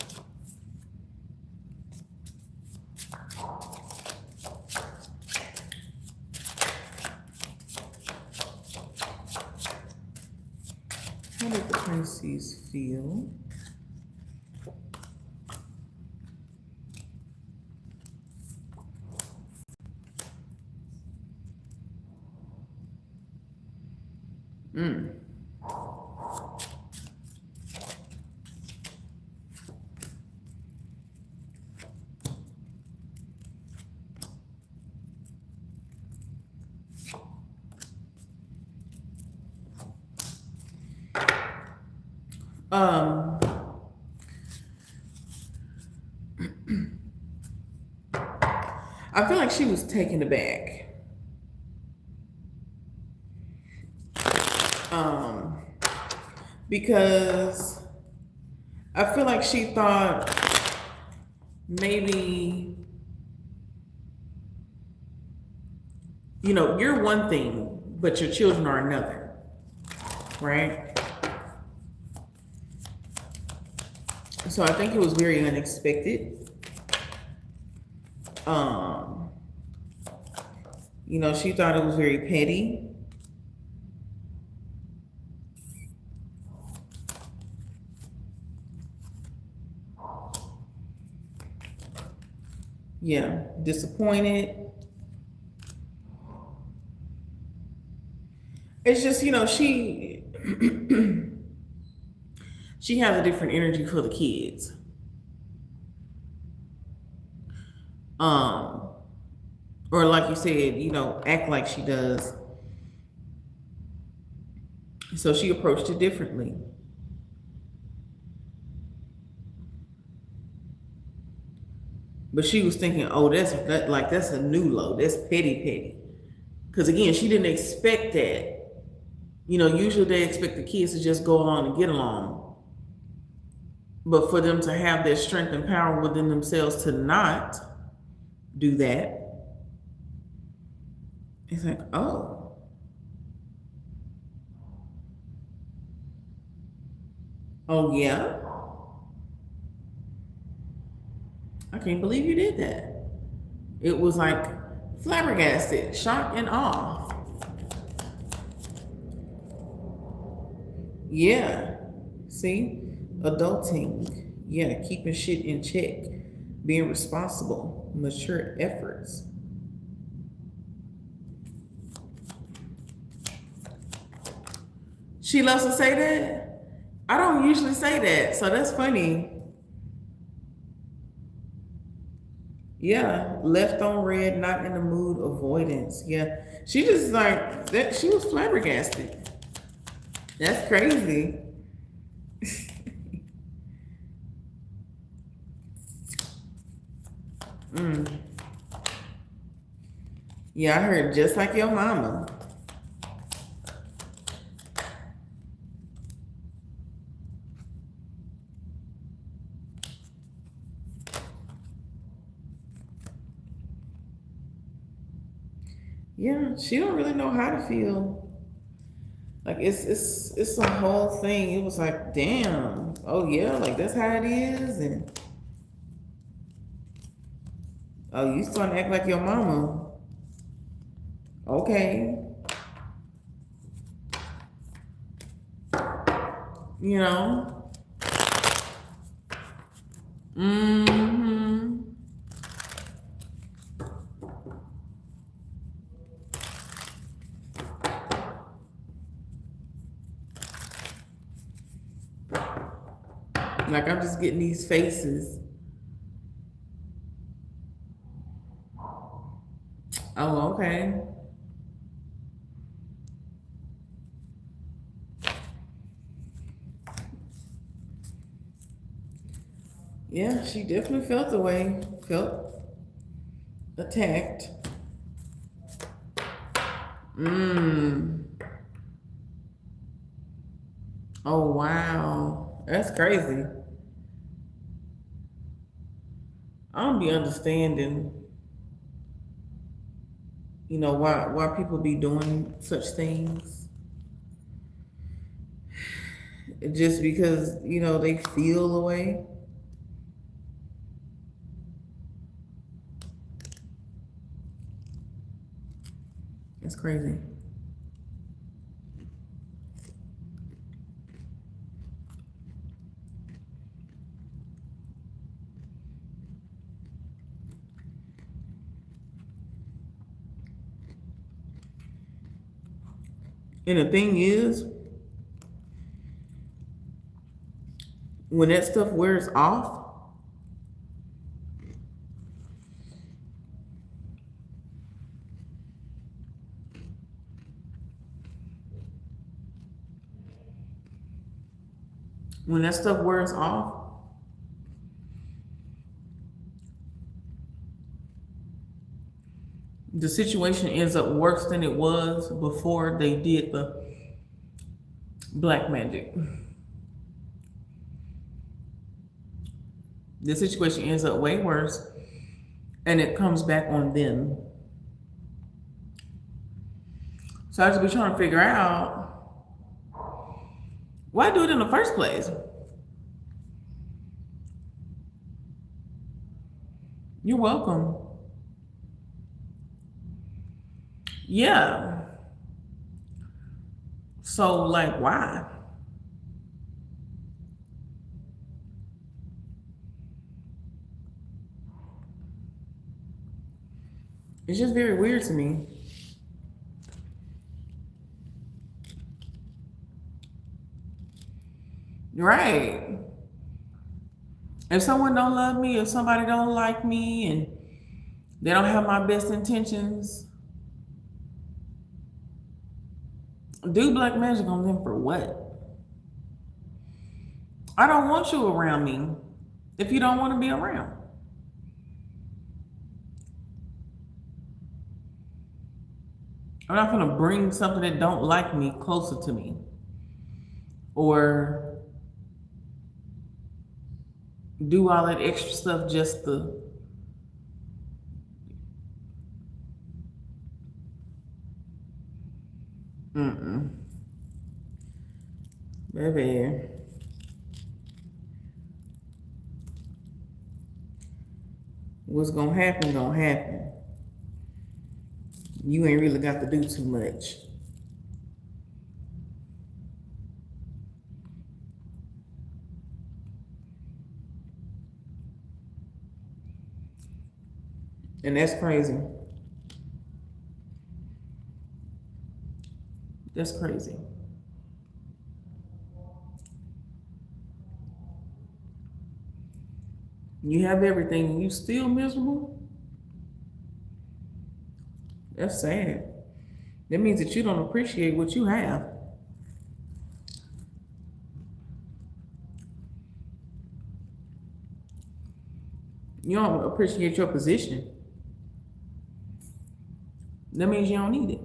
How did the Pisces feel? I feel like she was taken aback. Because I feel like she thought maybe, you're one thing, but your children are another, right? So I think it was very unexpected. She thought it was very petty. Yeah, disappointed. It's just, she she has a different energy for the kids. Or like you said, act like she does. So she approached it differently. But she was thinking, oh, that's a new low. That's petty. Because again, she didn't expect that. Usually they expect the kids to just go along and get along. But for them to have their strength and power within themselves to not do that, it's like, oh. Oh, yeah? I can't believe you did that. It was like flabbergasted, shock and awe. Yeah. See? Adulting. Yeah, keeping shit in check. Being responsible. Mature efforts. She loves to say that? I don't usually say that, so that's funny. Yeah, left on red, not in the mood, avoidance. Yeah, she just like that. She was flabbergasted. That's crazy. Yeah, I heard just like your mama. Yeah, she don't really know how to feel. Like it's a whole thing. It was like, damn. Oh yeah, like that's how it is, and oh, you starting to act like your mama. Okay, you know. Mm-hmm. Like I'm just getting these faces. Oh, okay. Yeah, she definitely felt the way. Felt attacked. Oh wow. That's crazy. I don't be understanding, why people be doing such things. Just because, they feel a way. It's crazy. And the thing is, when that stuff wears off, when that stuff wears off, the situation ends up worse than it was before they did the black magic. The situation ends up way worse, and it comes back on them. So I just be trying to figure out why do it in the first place. You're welcome. Yeah. So like, why? It's just very weird to me. Right. If someone don't love me, if somebody don't like me, and they don't have my best intentions, do black magic on them for what? I don't want you around me if you don't want to be around. I'm not gonna bring something that don't like me closer to me, or do all that extra stuff just to. Baby. What's gonna happen, gonna happen. You ain't really got to do too much. And that's crazy. That's crazy. You have everything and you still miserable? That's sad. That means that you don't appreciate what you have. You don't appreciate your position. That means you don't need it.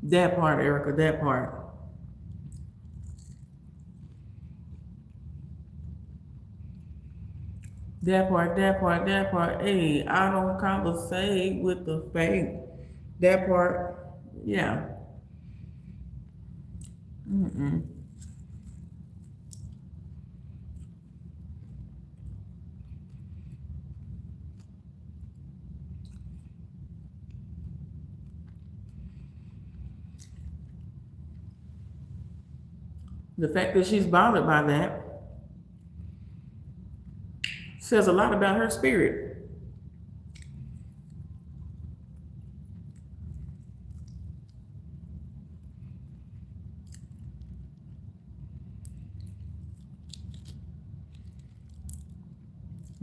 That part, Erica, that part. That part, that part, that part. Hey, I don't conversate with the fake. That part, yeah. The fact that she's bothered by that says a lot about her spirit.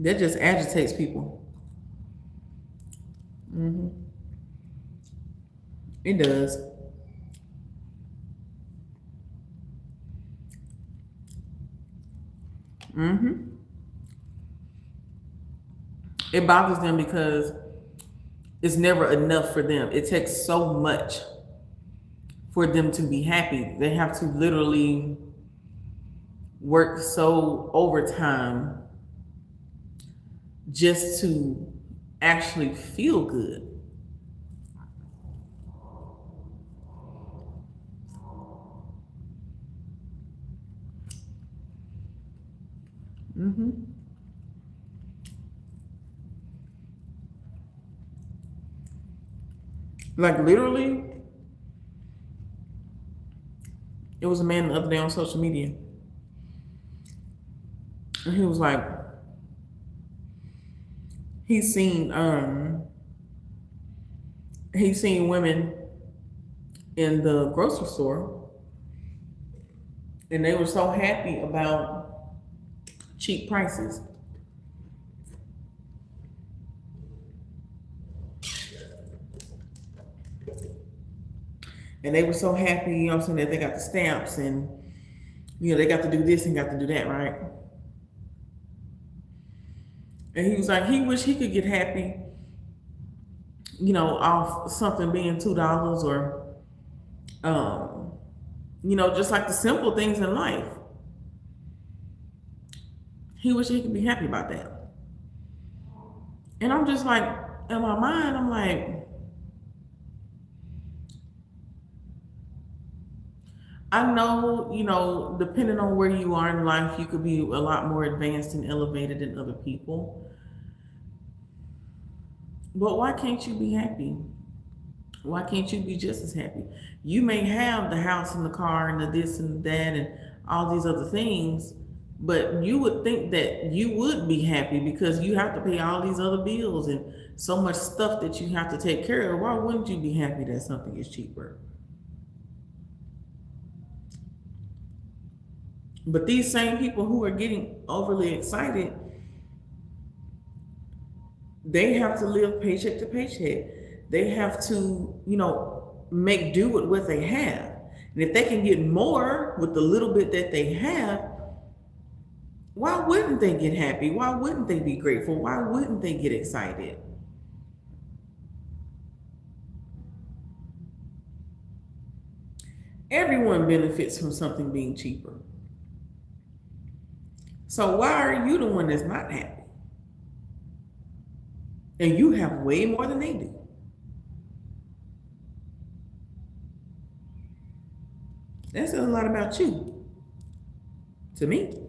That just agitates people. It does. It bothers them because it's never enough for them. It takes so much for them to be happy. They have to literally work so overtime just to actually feel good. Like literally, it was a man the other day on social media. And he was like, he's seen women in the grocery store and they were so happy about cheap prices. And they were so happy, you know what I'm saying, that they got the stamps and, you know, they got to do this and got to do that, right? And he was like, he wish he could get happy, you know, off something being $2 or, you know, just like the simple things in life. He wish he could be happy about that. And I'm just like, in my mind, I'm like, I know, you know, depending on where you are in life, you could be a lot more advanced and elevated than other people. But why can't you be happy? Why can't you be just as happy? You may have the house and the car and the this and the that and all these other things, but you would think that you would be happy because you have to pay all these other bills and so much stuff that you have to take care of. Why wouldn't you be happy that something is cheaper? But these same people who are getting overly excited, they have to live paycheck to paycheck. They have to, you know, make do with what they have. And if they can get more with the little bit that they have, why wouldn't they get happy? Why wouldn't they be grateful? Why wouldn't they get excited? Everyone benefits from something being cheaper. So why are you the one that's not happy? And you have way more than they do. That says a lot about you, to me.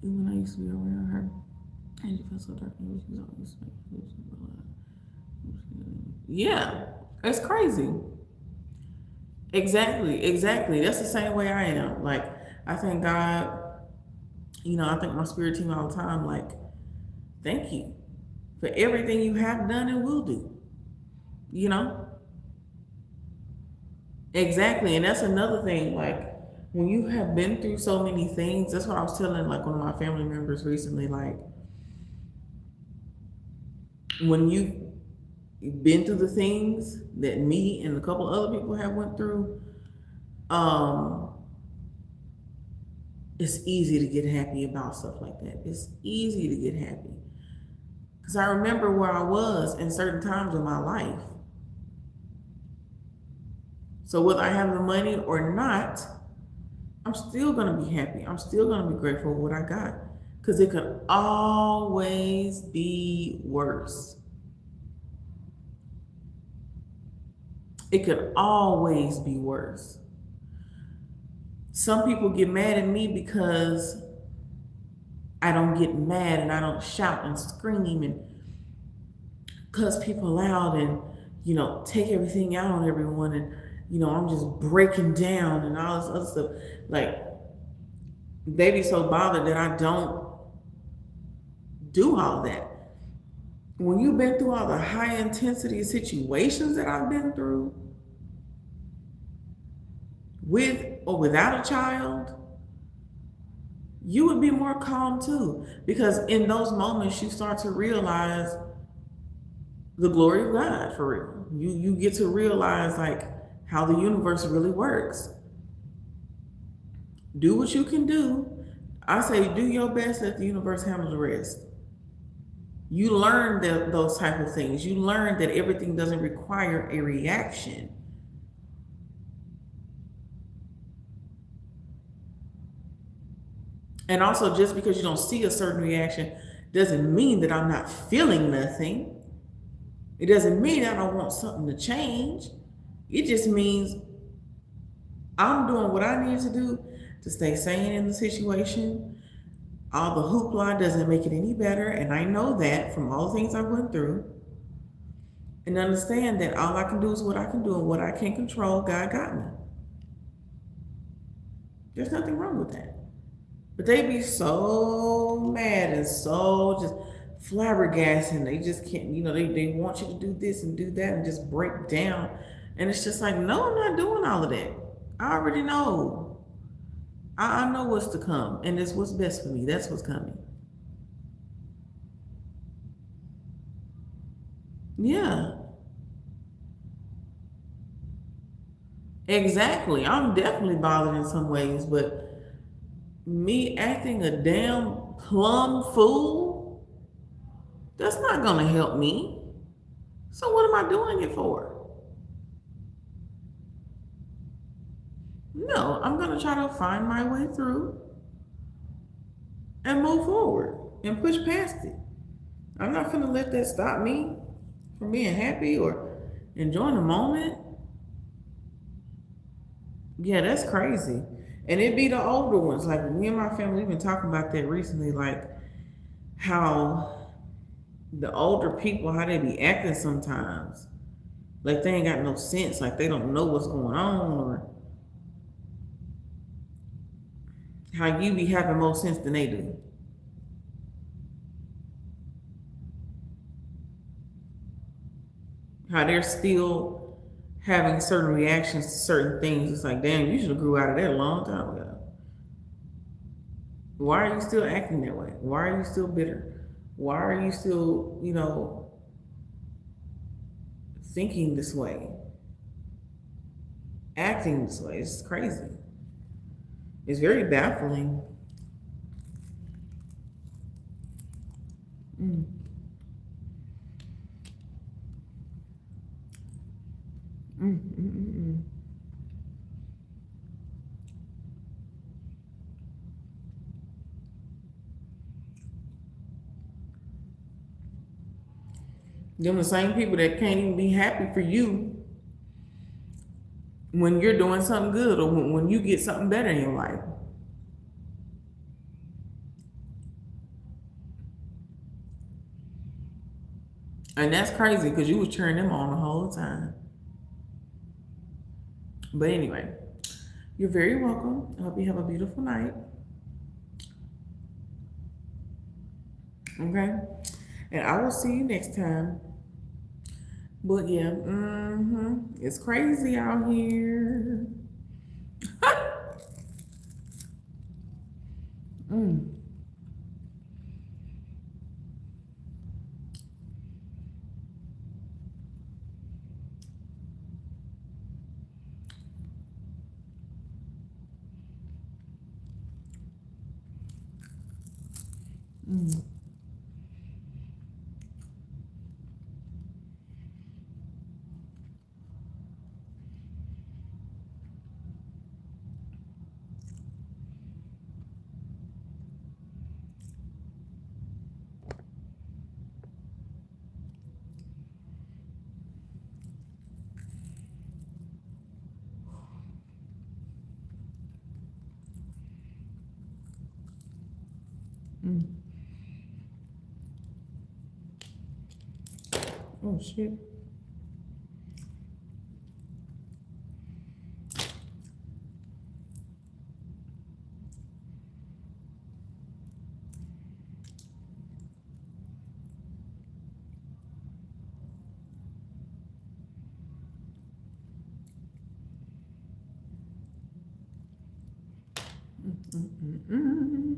When I used to be around her, and she felt so dark. Yeah, it's crazy. Exactly. That's the same way I am. Like, I thank God, I thank my spirit team all the time. Like, thank you for everything you have done and will do. You know? Exactly. And that's another thing. Like, when you have been through so many things, that's what I was telling, like, one of my family members recently. Like, when you've been through the things that me and a couple other people have went through, it's easy to get happy about stuff like that. It's easy to get happy. Because I remember where I was in certain times of my life. So whether I have the money or not, I'm still going to be happy. I'm still going to be grateful for what I got. Because it could always be worse. It could always be worse. Some people get mad at me because I don't get mad and I don't shout and scream and cuss people out and, take everything out on everyone and, I'm just breaking down and all this other stuff. Like, they be so bothered that I don't do all that. When you've been through all the high intensity situations that I've been through, with or without a child, you would be more calm too. Because in those moments, you start to realize the glory of God for real. You get to realize like how the universe really works. Do what you can do. I say do your best, let the universe handle the rest. You learn those type of things. You learn that everything doesn't require a reaction. And also, just because you don't see a certain reaction doesn't mean that I'm not feeling nothing. It doesn't mean I don't want something to change. It just means I'm doing what I need to do to stay sane in the situation. All the hoopla doesn't make it any better, and I know that from all the things I went through. And understand that all I can do is what I can do, and what I can't control, God got me. There's nothing wrong with that. But they be so mad and so just flabbergasted. They just can't, they want you to do this and do that and just break down. And it's just like, no, I'm not doing all of that. I already know. I know what's to come, and it's what's best for me. That's what's coming. Yeah. Exactly. I'm definitely bothered in some ways, but me acting a damn plum fool, that's not gonna help me. So what am I doing it for? No, I'm gonna try to find my way through and move forward and push past it. I'm not gonna let that stop me from being happy or enjoying the moment. Yeah, that's crazy. And it be the older ones. Like me and my family, we've been talking about that recently, like how the older people, how they be acting sometimes. Like they ain't got no sense, like they don't know what's going on, or how you be having more sense than they do. How they're still having certain reactions to certain things. It's like, damn, you should have grew out of that a long time ago. Why are you still acting that way? Why are you still bitter? Why are you still, thinking this way? Acting this way? It's crazy. It's very baffling. Them the same people that can't even be happy for you when you're doing something good or when you get something better in your life. And that's crazy because you was cheering them on the whole time. But anyway, you're very welcome. I hope you have a beautiful night. Okay? And I will see you next time. But yeah, it's crazy out here. mm. Mm. Mm. Oh shit. Mm-mm-mm.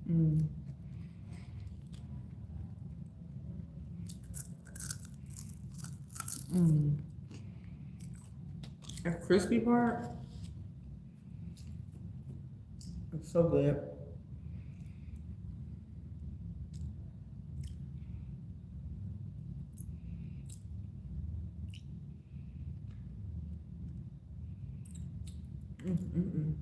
Mm. Mm. That crispy part, it's so good. Mm-mm-mm.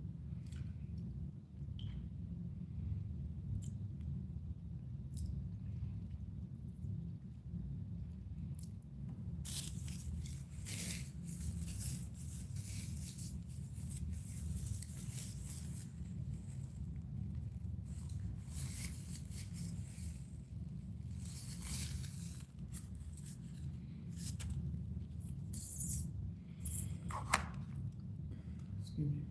Excuse me.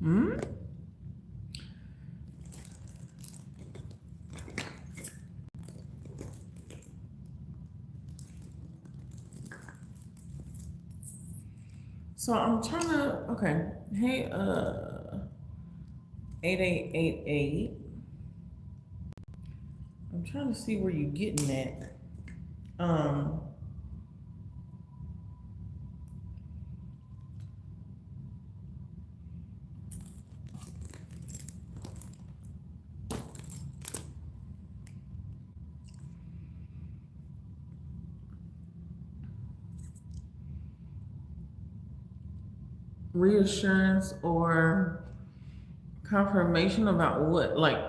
Hmm? So I'm trying to, okay. Hey, 8888. I'm trying to see where you're getting at. Reassurance or confirmation about what? Like,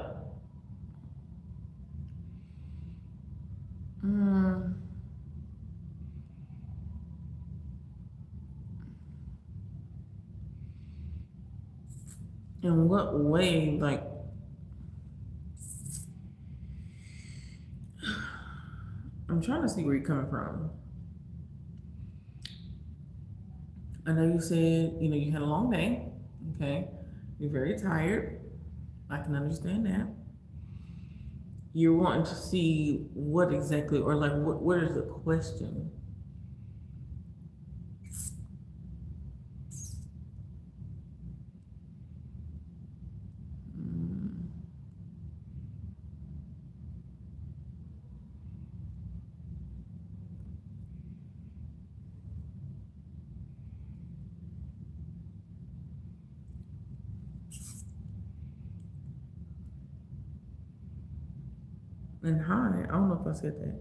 in what way? Like, I'm trying to see where you're coming from. I know you said, you had a long day. Okay. You're very tired. I can understand that. You're wanting to see what exactly, or like, what is the question? And hi, I don't know if I said that.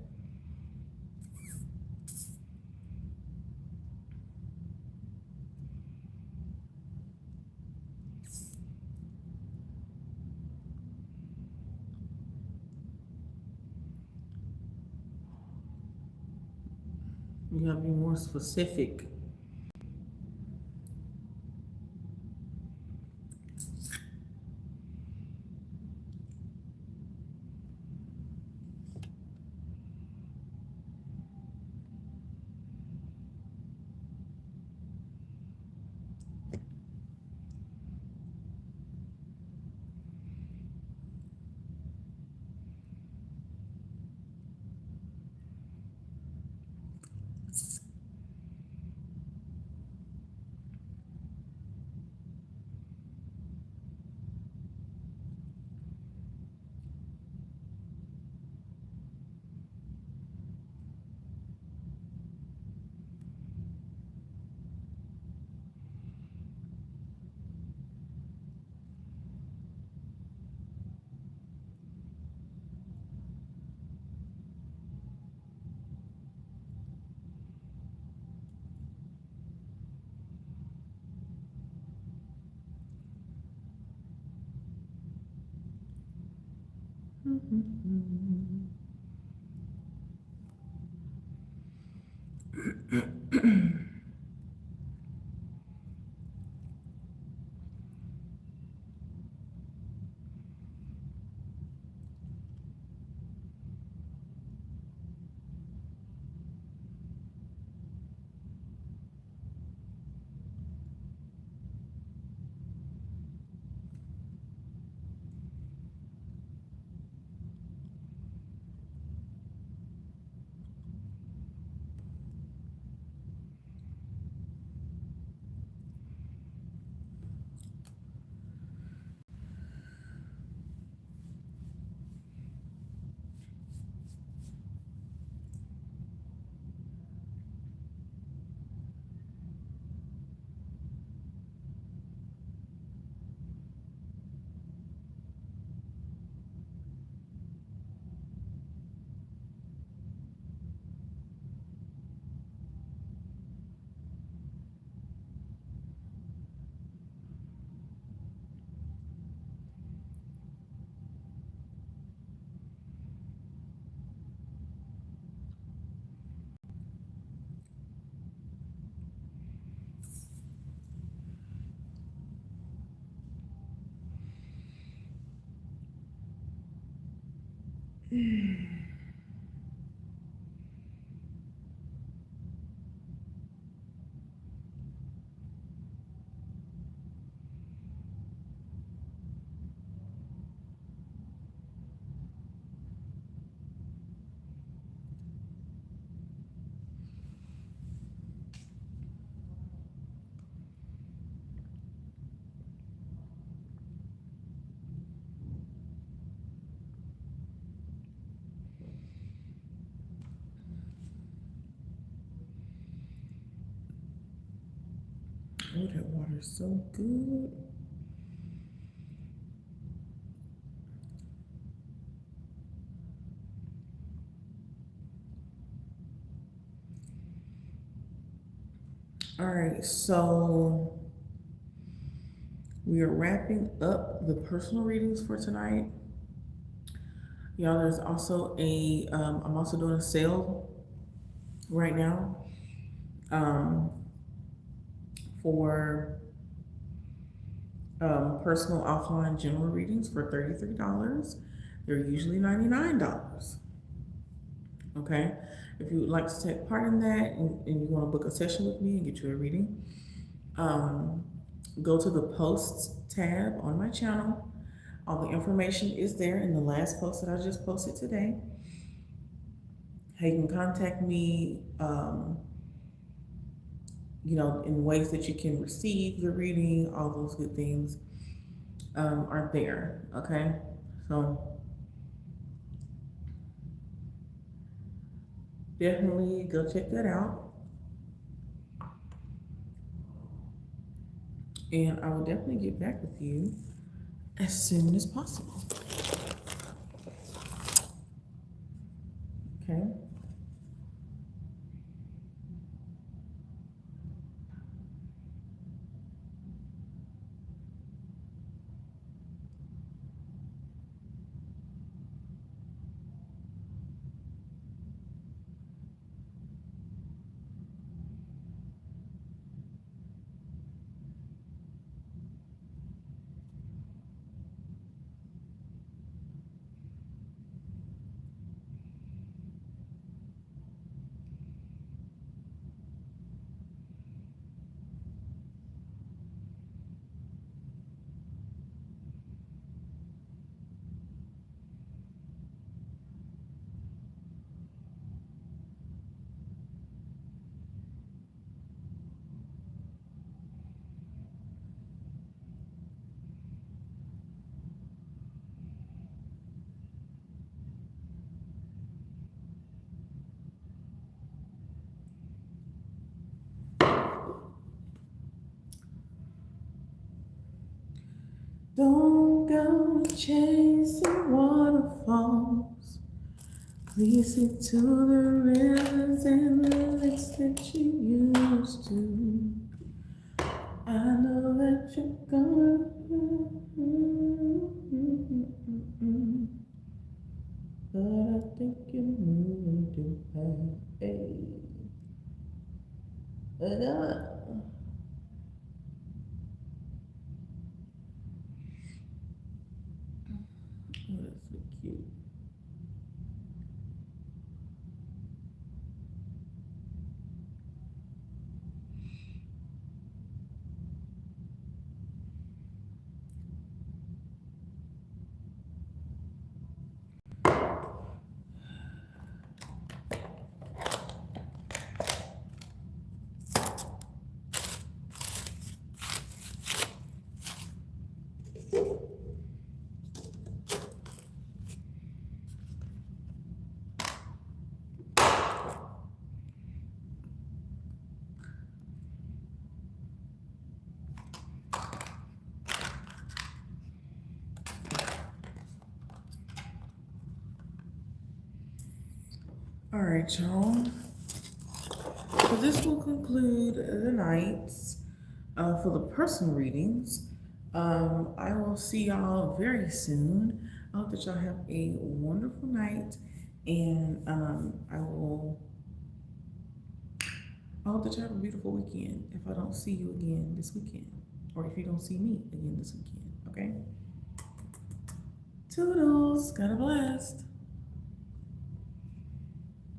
You gotta be more specific. Oh, that water is so good. All right, so we are wrapping up the personal readings for tonight. Y'all, there's also I'm also doing a sale right now for personal offline general readings for $33. They're usually $99. Okay, if you would like to take part in that and you want to book a session with me and get you a reading, go to the posts tab on my channel. All the information is there in the last post that I just posted today. How you can contact me, in ways that you can receive the reading, all those good things are there. Okay, so definitely go check that out. And I will definitely get back with you as soon as possible. Okay. Don't go chasing waterfalls. Please stick to the rivers and the lakes that you used to. I know that you're gonna. But I think you're moving too fast. Hey. Oh, that's so cute. All right, y'all. So this will conclude the nights for the personal readings. I will see y'all very soon. I hope that y'all have a wonderful night, and I hope that you have a beautiful weekend. If I don't see you again this weekend, or if you don't see me again this weekend, okay? Toodles, got a blast.